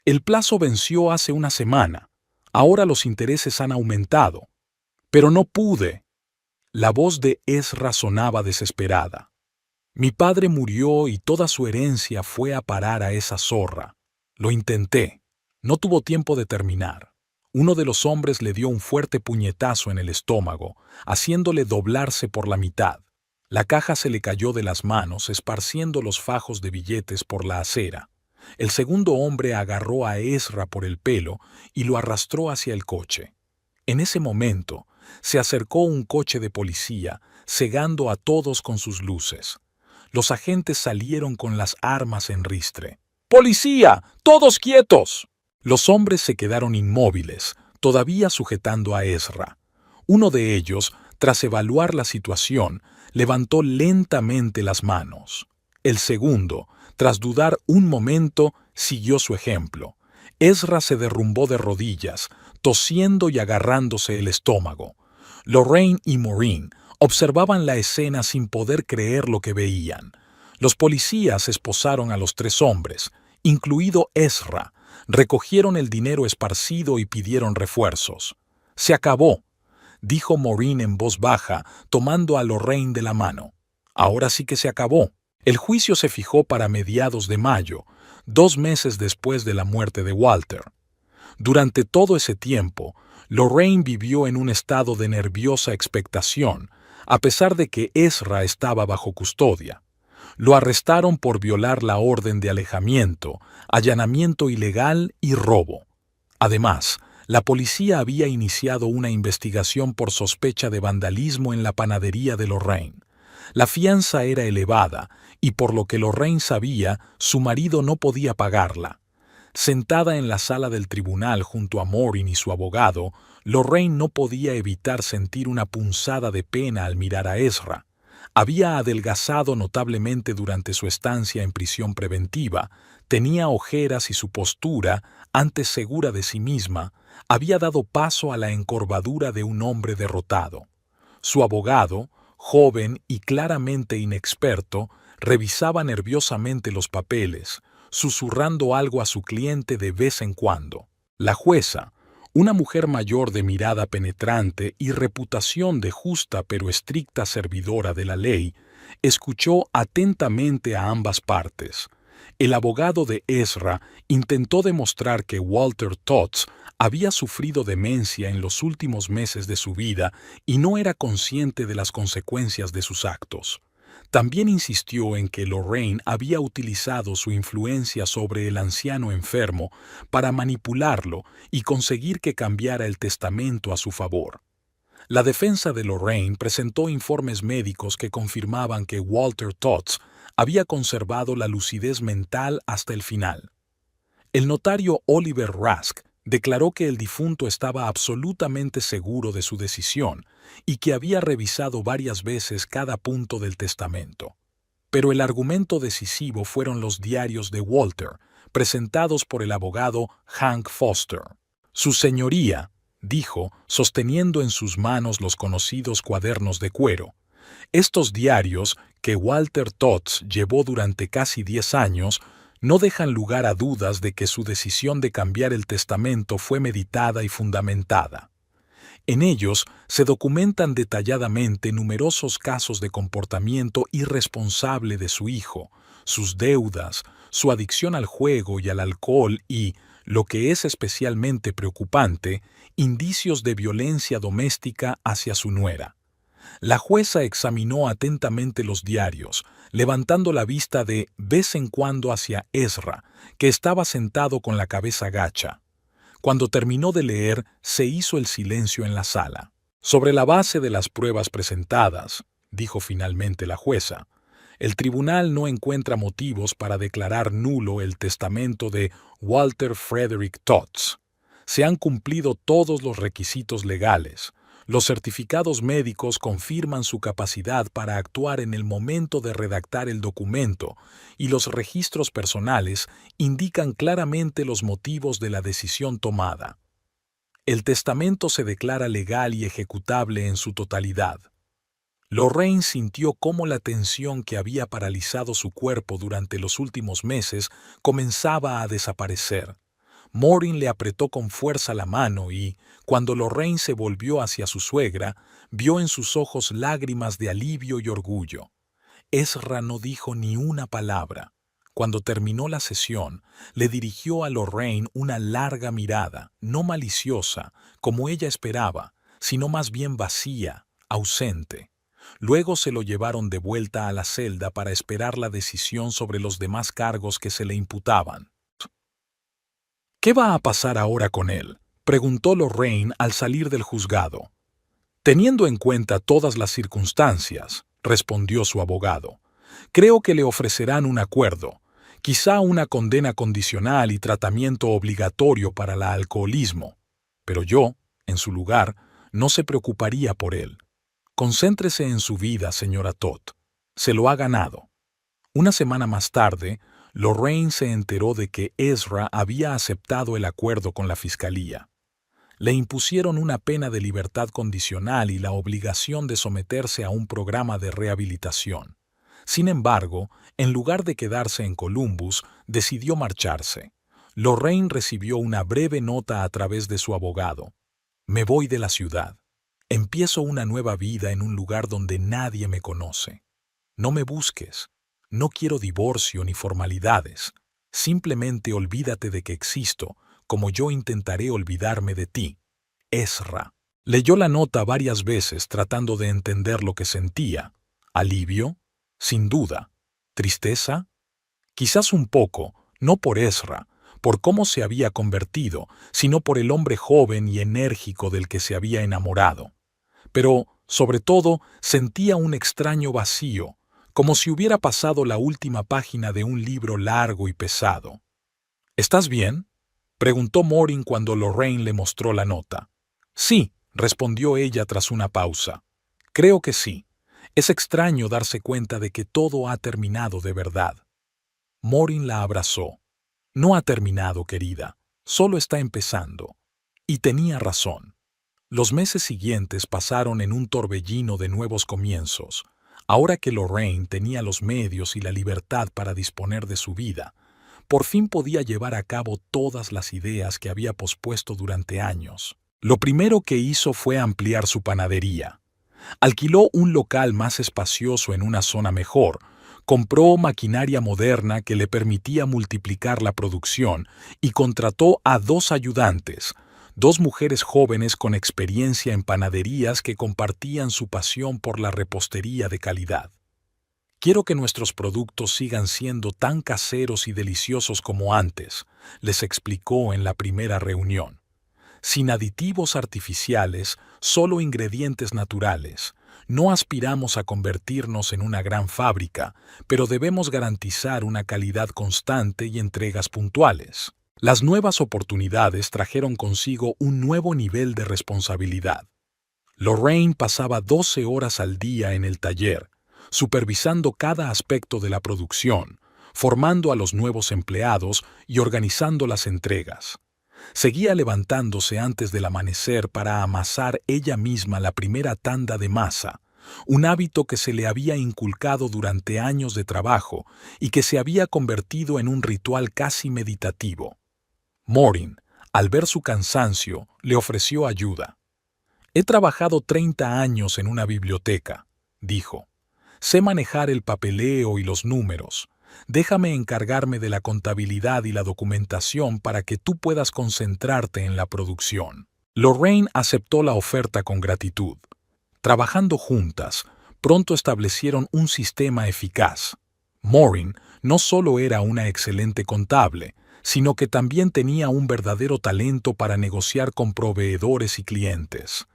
S1: «El plazo venció hace una semana. Ahora los intereses han aumentado». «Pero no pude». La voz de Ezra sonaba desesperada. «Mi padre murió y toda su herencia fue a parar a esa zorra. Lo intenté. No tuvo tiempo de terminar». Uno de los hombres le dio un fuerte puñetazo en el estómago, haciéndole doblarse por la mitad. La caja se le cayó de las manos, esparciendo los fajos de billetes por la acera. El segundo hombre agarró a Ezra por el pelo y lo arrastró hacia el coche. En ese momento, se acercó un coche de policía, cegando a todos con sus luces. Los agentes salieron con las armas en ristre. «¡Policía! ¡Todos quietos!». Los hombres se quedaron inmóviles, todavía sujetando a Ezra. Uno de ellos, tras evaluar la situación, levantó lentamente las manos. El segundo, tras dudar un momento, siguió su ejemplo. Ezra se derrumbó de rodillas, tosiendo y agarrándose el estómago. Lorraine y Maureen observaban la escena sin poder creer lo que veían. Los policías esposaron a los 3 hombres, incluido Ezra, recogieron el dinero esparcido y pidieron refuerzos. «Se acabó», dijo Maureen en voz baja, tomando a Lorraine de la mano. «Ahora sí que se acabó». El juicio se fijó para mediados de mayo, 2 meses después de la muerte de Walter. Durante todo ese tiempo, Lorraine vivió en un estado de nerviosa expectación, a pesar de que Ezra estaba bajo custodia. Lo arrestaron por violar la orden de alejamiento, allanamiento ilegal y robo. Además, la policía había iniciado una investigación por sospecha de vandalismo en la panadería de Lorraine. La fianza era elevada y por lo que Lorraine sabía, su marido no podía pagarla. Sentada en la sala del tribunal junto a Maureen y su abogado, Lorraine no podía evitar sentir una punzada de pena al mirar a Ezra. Había adelgazado notablemente durante su estancia en prisión preventiva, tenía ojeras y su postura, antes segura de sí misma, había dado paso a la encorvadura de un hombre derrotado. Su abogado, joven y claramente inexperto, revisaba nerviosamente los papeles, susurrando algo a su cliente de vez en cuando. La jueza, una mujer mayor de mirada penetrante y reputación de justa pero estricta servidora de la ley, escuchó atentamente a ambas partes. El abogado de Ezra intentó demostrar que Walter Tots había sufrido demencia en los últimos meses de su vida y no era consciente de las consecuencias de sus actos. También insistió en que Lorraine había utilizado su influencia sobre el anciano enfermo para manipularlo y conseguir que cambiara el testamento a su favor. La defensa de Lorraine presentó informes médicos que confirmaban que Walter Tots había conservado la lucidez mental hasta el final. El notario Oliver Rask declaró que el difunto estaba absolutamente seguro de su decisión y que había revisado varias veces cada punto del testamento. Pero el argumento decisivo fueron los diarios de Walter, presentados por el abogado Hank Foster. Su señoría, dijo, sosteniendo en sus manos los conocidos cuadernos de cuero. Estos diarios, que Walter Tots llevó durante casi 10 años, no dejan lugar a dudas de que su decisión de cambiar el testamento fue meditada y fundamentada. En ellos se documentan detalladamente numerosos casos de comportamiento irresponsable de su hijo, sus deudas, su adicción al juego y al alcohol y, lo que es especialmente preocupante, indicios de violencia doméstica hacia su nuera. La jueza examinó atentamente los diarios, levantando la vista de vez en cuando hacia Ezra, que estaba sentado con la cabeza gacha. Cuando terminó de leer, se hizo el silencio en la sala. Sobre la base de las pruebas presentadas, dijo finalmente la jueza, el tribunal no encuentra motivos para declarar nulo el testamento de Walter Frederick Tots. Se han cumplido todos los requisitos legales. Los certificados médicos confirman su capacidad para actuar en el momento de redactar el documento y los registros personales indican claramente los motivos de la decisión tomada. El testamento se declara legal y ejecutable en su totalidad. Lorraine sintió cómo la tensión que había paralizado su cuerpo durante los últimos meses comenzaba a desaparecer. Maureen le apretó con fuerza la mano y, cuando Lorraine se volvió hacia su suegra, vio en sus ojos lágrimas de alivio y orgullo. Ezra no dijo ni una palabra. Cuando terminó la sesión, le dirigió a Lorraine una larga mirada, no maliciosa, como ella esperaba, sino más bien vacía, ausente. Luego se lo llevaron de vuelta a la celda para esperar la decisión sobre los demás cargos que se le imputaban. ¿Qué va a pasar ahora con él?, preguntó Lorraine al salir del juzgado. Teniendo en cuenta todas las circunstancias, respondió su abogado, creo que le ofrecerán un acuerdo, quizá una condena condicional y tratamiento obligatorio para el alcoholismo. Pero yo, en su lugar, no se preocuparía por él. Concéntrese en su vida, señora Todd. Se lo ha ganado. Una semana más tarde, Lorraine se enteró de que Ezra había aceptado el acuerdo con la fiscalía. Le impusieron una pena de libertad condicional y la obligación de someterse a un programa de rehabilitación. Sin embargo, en lugar de quedarse en Columbus, decidió marcharse. Lorraine recibió una breve nota a través de su abogado. Me voy de la ciudad. Empiezo una nueva vida en un lugar donde nadie me conoce. No me busques. No quiero divorcio ni formalidades. Simplemente olvídate de que existo, como yo intentaré olvidarme de ti. Ezra. Leyó la nota varias veces tratando de entender lo que sentía. ¿Alivio? Sin duda. ¿Tristeza? Quizás un poco, no por Ezra, por cómo se había convertido, sino por el hombre joven y enérgico del que se había enamorado. Pero, sobre todo, sentía un extraño vacío, como si hubiera pasado la última página de un libro largo y pesado. ¿Estás bien?, preguntó Morin cuando Lorraine le mostró la nota. Sí, respondió ella tras una pausa. Creo que sí. Es extraño darse cuenta de que todo ha terminado de verdad. Morin la abrazó. No ha terminado, querida. Solo está empezando. Y tenía razón. Los meses siguientes pasaron en un torbellino de nuevos comienzos. Ahora que Lorraine tenía los medios y la libertad para disponer de su vida, por fin podía llevar a cabo todas las ideas que había pospuesto durante años. Lo primero que hizo fue ampliar su panadería. Alquiló un local más espacioso en una zona mejor, compró maquinaria moderna que le permitía multiplicar la producción y contrató a 2 ayudantes, 2 mujeres jóvenes con experiencia en panaderías que compartían su pasión por la repostería de calidad. Quiero que nuestros productos sigan siendo tan caseros y deliciosos como antes, les explicó en la primera reunión. Sin aditivos artificiales, solo ingredientes naturales. No aspiramos a convertirnos en una gran fábrica, pero debemos garantizar una calidad constante y entregas puntuales. Las nuevas oportunidades trajeron consigo un nuevo nivel de responsabilidad. Lorraine pasaba 12 horas al día en el taller, supervisando cada aspecto de la producción, formando a los nuevos empleados y organizando las entregas. Seguía levantándose antes del amanecer para amasar ella misma la primera tanda de masa, un hábito que se le había inculcado durante años de trabajo y que se había convertido en un ritual casi meditativo. Morin, al ver su cansancio, le ofreció ayuda. He trabajado 30 años en una biblioteca, dijo. Sé manejar el papeleo y los números. Déjame encargarme de la contabilidad y la documentación para que tú puedas concentrarte en la producción. Lorraine aceptó la oferta con gratitud. Trabajando juntas, pronto establecieron un sistema eficaz. Morin no solo era una excelente contable, sino que también tenía un verdadero talento para negociar con proveedores y clientes.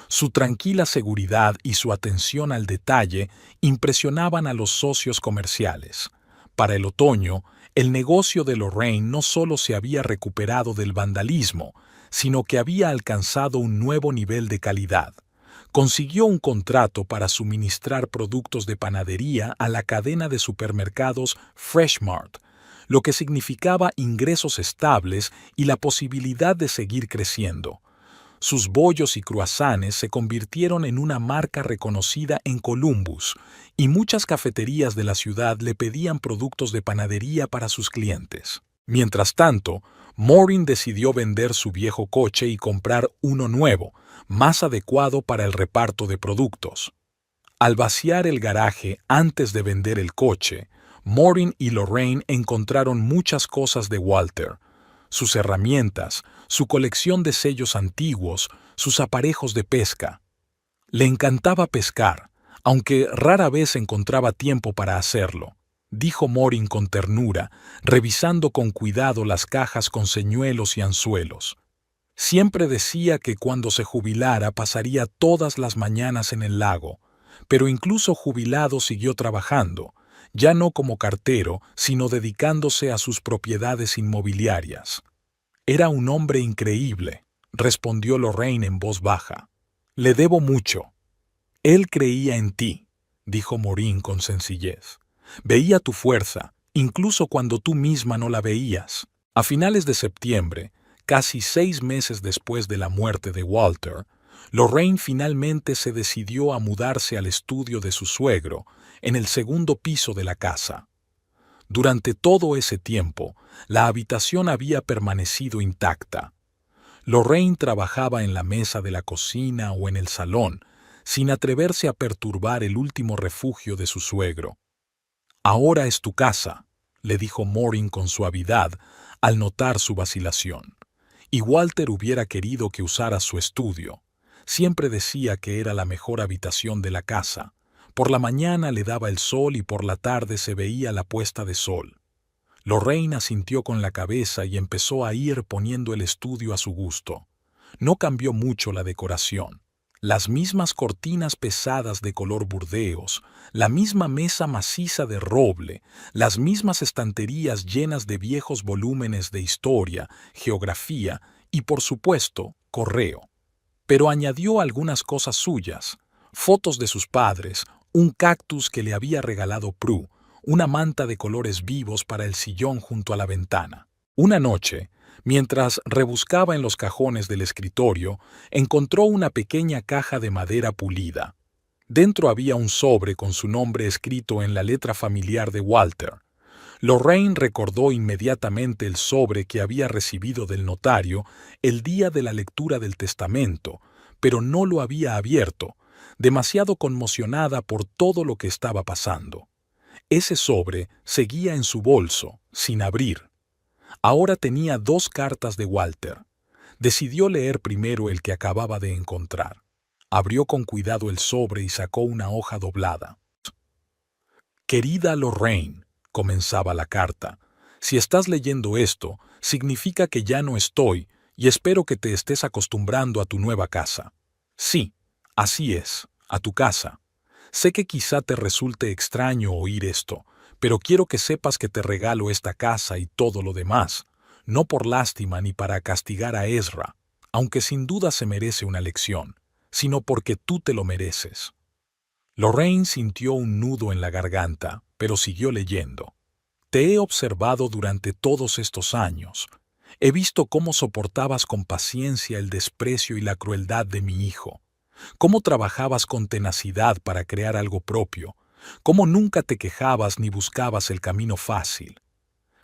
S1: Su tranquila seguridad y su atención al detalle impresionaban a los socios comerciales. Para el otoño, el negocio de Lorraine no solo se había recuperado del vandalismo, sino que había alcanzado un nuevo nivel de calidad. Consiguió un contrato para suministrar productos de panadería a la cadena de supermercados Fresh Mart, lo que significaba ingresos estables y la posibilidad de seguir creciendo. Sus bollos y croissants se convirtieron en una marca reconocida en Columbus, y muchas cafeterías de la ciudad le pedían productos de panadería para sus clientes. Mientras tanto, Morin decidió vender su viejo coche y comprar uno nuevo, más adecuado para el reparto de productos. Al vaciar el garaje antes de vender el coche, Morin y Lorraine encontraron muchas cosas de Walter: sus herramientas, su colección de sellos antiguos, sus aparejos de pesca. Le encantaba pescar, aunque rara vez encontraba tiempo para hacerlo, dijo Morin con ternura, revisando con cuidado las cajas con señuelos y anzuelos. Siempre decía que cuando se jubilara pasaría todas las mañanas en el lago, pero incluso jubilado siguió trabajando, ya no como cartero, sino dedicándose a sus propiedades inmobiliarias. Era un hombre increíble, respondió Lorraine en voz baja. Le debo mucho. Él creía en ti, dijo Morin con sencillez. Veía tu fuerza, incluso cuando tú misma no la veías. A finales de septiembre, casi 6 meses después de la muerte de Walter, Lorraine finalmente se decidió a mudarse al estudio de su suegro, en el segundo piso de la casa. Durante todo ese tiempo, la habitación había permanecido intacta. Lorraine trabajaba en la mesa de la cocina o en el salón, sin atreverse a perturbar el último refugio de su suegro. Ahora es tu casa, le dijo Maureen con suavidad al notar su vacilación. Y Walter hubiera querido que usara su estudio. Siempre decía que era la mejor habitación de la casa. Por la mañana le daba el sol y por la tarde se veía la puesta de sol. Lorraine asintió con la cabeza y empezó a ir poniendo el estudio a su gusto. No cambió mucho la decoración. Las mismas cortinas pesadas de color burdeos, la misma mesa maciza de roble, las mismas estanterías llenas de viejos volúmenes de historia, geografía y, por supuesto, correo. Pero añadió algunas cosas suyas, fotos de sus padres, un cactus que le había regalado Prue, una manta de colores vivos para el sillón junto a la ventana. Una noche, mientras rebuscaba en los cajones del escritorio, encontró una pequeña caja de madera pulida. Dentro había un sobre con su nombre escrito en la letra familiar de Walter. Lorraine recordó inmediatamente el sobre que había recibido del notario el día de la lectura del testamento, pero no lo había abierto, demasiado conmocionada por todo lo que estaba pasando. Ese sobre seguía en su bolso, sin abrir. Ahora tenía 2 cartas de Walter. Decidió leer primero el que acababa de encontrar. Abrió con cuidado el sobre y sacó una hoja doblada. «Querida Lorraine», comenzaba la carta, «si estás leyendo esto, significa que ya no estoy y espero que te estés acostumbrando a tu nueva casa. Sí, así es, a tu casa. Sé que quizá te resulte extraño oír esto, pero quiero que sepas que te regalo esta casa y todo lo demás, no por lástima ni para castigar a Ezra, aunque sin duda se merece una lección, sino porque tú te lo mereces». Lorraine sintió un nudo en la garganta, pero siguió leyendo. «Te he observado durante todos estos años. He visto cómo soportabas con paciencia el desprecio y la crueldad de mi hijo, cómo trabajabas con tenacidad para crear algo propio, cómo nunca te quejabas ni buscabas el camino fácil.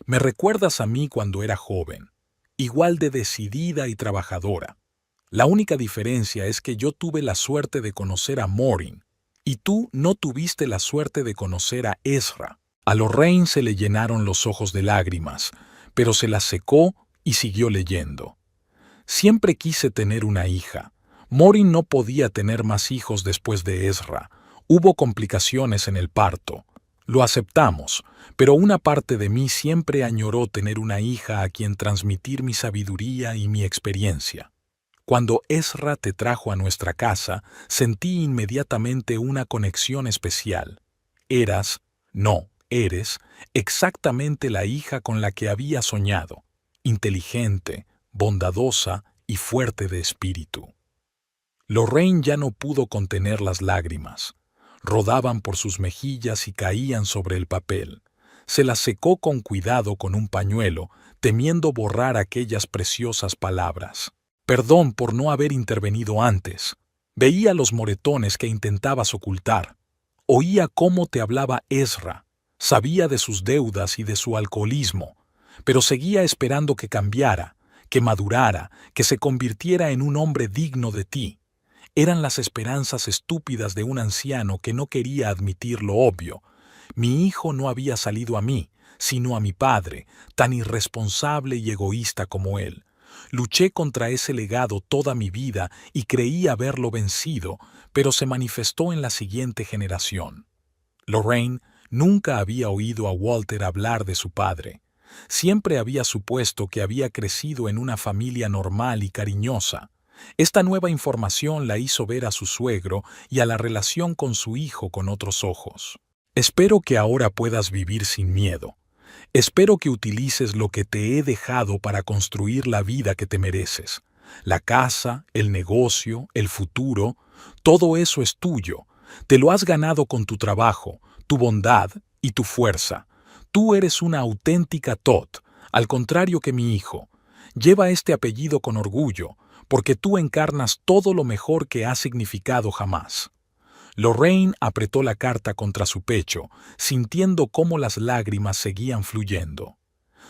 S1: Me recuerdas a mí cuando era joven, igual de decidida y trabajadora. La única diferencia es que yo tuve la suerte de conocer a Maureen, y tú no tuviste la suerte de conocer a Ezra». A Lorraine se le llenaron los ojos de lágrimas, pero se las secó y siguió leyendo. «Siempre quise tener una hija. Maureen no podía tener más hijos después de Ezra. Hubo complicaciones en el parto. Lo aceptamos, pero una parte de mí siempre añoró tener una hija a quien transmitir mi sabiduría y mi experiencia. Cuando Ezra te trajo a nuestra casa, sentí inmediatamente una conexión especial. Eres, exactamente la hija con la que había soñado, inteligente, bondadosa y fuerte de espíritu». Lorraine ya no pudo contener las lágrimas. Rodaban por sus mejillas y caían sobre el papel. Se las secó con cuidado con un pañuelo, temiendo borrar aquellas preciosas palabras. «Perdón por no haber intervenido antes. Veía los moretones que intentabas ocultar. Oía cómo te hablaba Ezra. Sabía de sus deudas y de su alcoholismo, pero seguía esperando que cambiara, que madurara, que se convirtiera en un hombre digno de ti. Eran las esperanzas estúpidas de un anciano que no quería admitir lo obvio. Mi hijo no había salido a mí, sino a mi padre, tan irresponsable y egoísta como él. Luché contra ese legado toda mi vida y creí haberlo vencido, pero se manifestó en la siguiente generación». Lorraine nunca había oído a Walter hablar de su padre. Siempre había supuesto que había crecido en una familia normal y cariñosa. Esta nueva información la hizo ver a su suegro y a la relación con su hijo con otros ojos. «Espero que ahora puedas vivir sin miedo. Espero que utilices lo que te he dejado para construir la vida que te mereces. La casa, el negocio, el futuro, todo eso es tuyo. Te lo has ganado con tu trabajo, tu bondad y tu fuerza. Tú eres una auténtica Todd, al contrario que mi hijo. Lleva este apellido con orgullo, porque tú encarnas todo lo mejor que ha significado jamás». Lorraine apretó la carta contra su pecho, sintiendo cómo las lágrimas seguían fluyendo.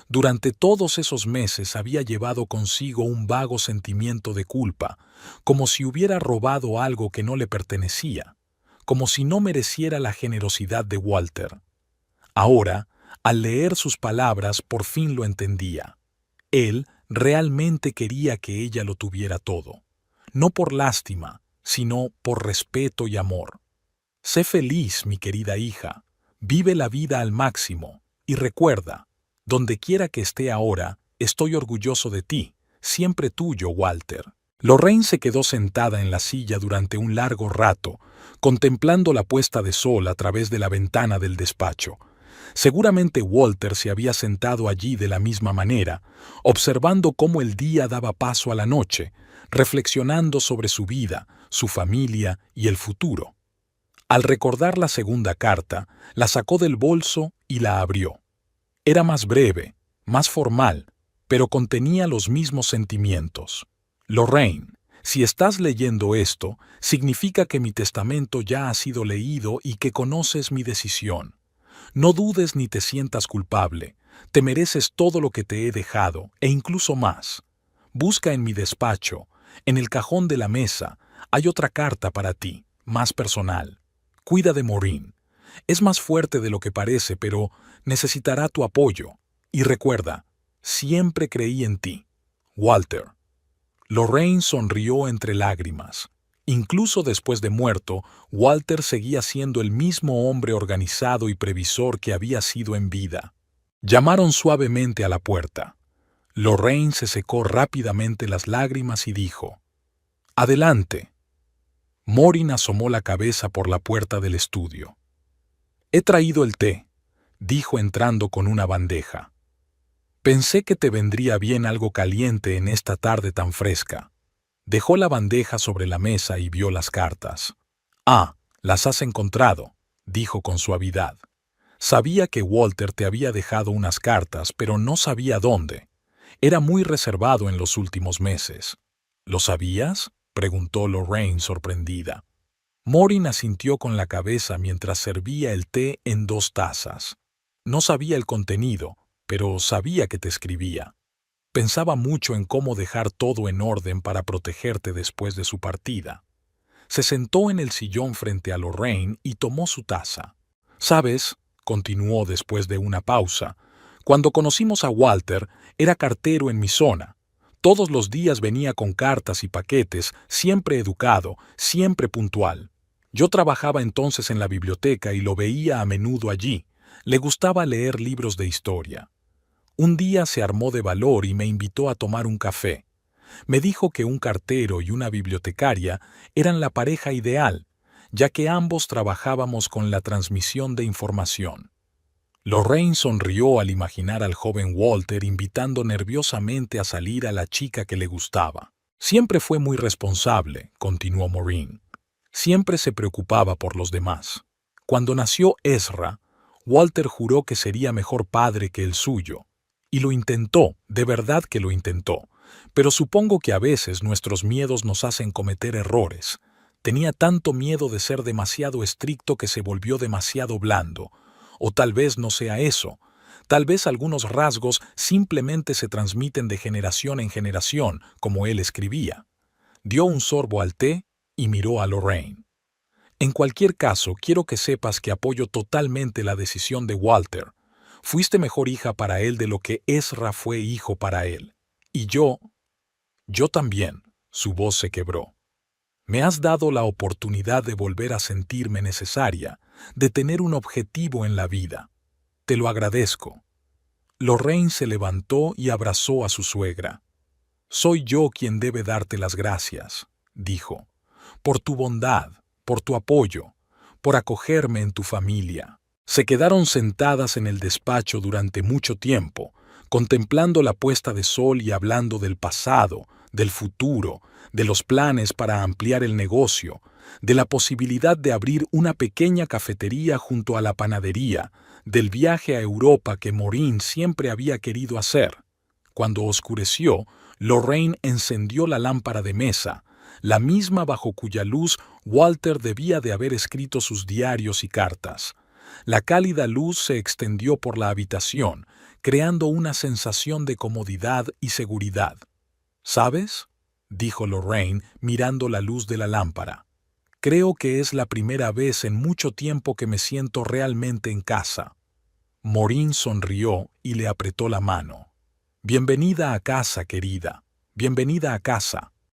S1: Durante todos esos meses había llevado consigo un vago sentimiento de culpa, como si hubiera robado algo que no le pertenecía, como si no mereciera la generosidad de Walter. Ahora, Al leer sus palabras, por fin lo entendía. Él realmente quería que ella lo tuviera todo. No por lástima, sino por respeto y amor. Sé feliz, mi querida hija. Vive la vida al máximo. Y recuerda, donde quiera que esté ahora, estoy orgulloso de ti. Siempre tuyo, Walter. Lorraine se quedó sentada en la silla durante un largo rato, contemplando la puesta de sol a través de la ventana del despacho. Seguramente Walter se había sentado allí de la misma manera, observando cómo el día daba paso a la noche, reflexionando sobre su vida, su familia y el futuro. Al recordar la segunda carta, la sacó del bolso y la abrió. Era más breve, más formal, pero contenía los mismos sentimientos. Lorraine, si estás leyendo esto, significa que mi testamento ya ha sido leído y que conoces mi decisión. No dudes ni te sientas culpable. Te mereces todo lo que te he dejado, e incluso más. Busca en mi despacho, en el cajón de la mesa, hay otra carta para ti, más personal. Cuida de Maureen. Es más fuerte de lo que parece, pero necesitará tu apoyo. Y recuerda, siempre creí en ti. Walter. Lorraine sonrió entre lágrimas. Incluso después de muerto, Walter seguía siendo el mismo hombre organizado y previsor que había sido en vida. Llamaron suavemente a la puerta. Lorraine se secó rápidamente las lágrimas y dijo: «Adelante». Maureen asomó la cabeza por la puerta del estudio. «He traído el té», dijo entrando con una bandeja. «Pensé que te vendría bien algo caliente en esta tarde tan fresca». Dejó la bandeja sobre la mesa y vio las cartas. «Ah, las has encontrado», dijo con suavidad. Sabía que Walter te había dejado unas cartas, pero no sabía dónde. Era muy reservado en los últimos meses. ¿Lo sabías?, preguntó Lorraine sorprendida. Maureen asintió con la cabeza mientras servía el té en 2 tazas. No sabía el contenido, pero sabía que te escribía. Pensaba mucho en cómo dejar todo en orden para protegerte después de su partida. Se sentó en el sillón frente a Lorraine y tomó su taza. «¿Sabes?», continuó después de una pausa, «cuando conocimos a Walter, era cartero en mi zona. Todos los días venía con cartas y paquetes, siempre educado, siempre puntual. Yo trabajaba entonces en la biblioteca y lo veía a menudo allí. Le gustaba leer libros de historia. Un día se armó de valor y me invitó a tomar un café. Me dijo que un cartero y una bibliotecaria eran la pareja ideal, ya que ambos trabajábamos con la transmisión de información». Lorraine sonrió al imaginar al joven Walter invitando nerviosamente a salir a la chica que le gustaba. «Siempre fue muy responsable», continuó Maureen. «Siempre se preocupaba por los demás. Cuando nació Ezra, Walter juró que sería mejor padre que el suyo. Y lo intentó, de verdad que lo intentó. Pero supongo que a veces nuestros miedos nos hacen cometer errores. Tenía tanto miedo de ser demasiado estricto que se volvió demasiado blando. O tal vez no sea eso. Tal vez algunos rasgos simplemente se transmiten de generación en generación, como él escribía». Dio un sorbo al té y miró a Lorraine. «En cualquier caso, quiero que sepas que apoyo totalmente la decisión de Walter. Fuiste mejor hija para él de lo que Ezra fue hijo para él. Y yo también», su voz se quebró. «Me has dado la oportunidad de volver a sentirme necesaria, de tener un objetivo en la vida. Te lo agradezco». Lorraine se levantó y abrazó a su suegra. «Soy yo quien debe darte las gracias», dijo, «por tu bondad, por tu apoyo, por acogerme en tu familia». Se quedaron sentadas en el despacho durante mucho tiempo, contemplando la puesta de sol y hablando del pasado, del futuro, de los planes para ampliar el negocio, de la posibilidad de abrir una pequeña cafetería junto a la panadería, del viaje a Europa que Maureen siempre había querido hacer. Cuando oscureció, Lorraine encendió la lámpara de mesa, la misma bajo cuya luz Walter debía de haber escrito sus diarios y cartas. La cálida luz se extendió por la habitación, creando una sensación de comodidad y seguridad. «¿Sabes?», dijo Lorraine mirando la luz de la lámpara. «Creo que es la primera vez en mucho tiempo que me siento realmente en casa». Maureen sonrió y le apretó la mano. Bienvenida a casa, querida. Bienvenida a casa.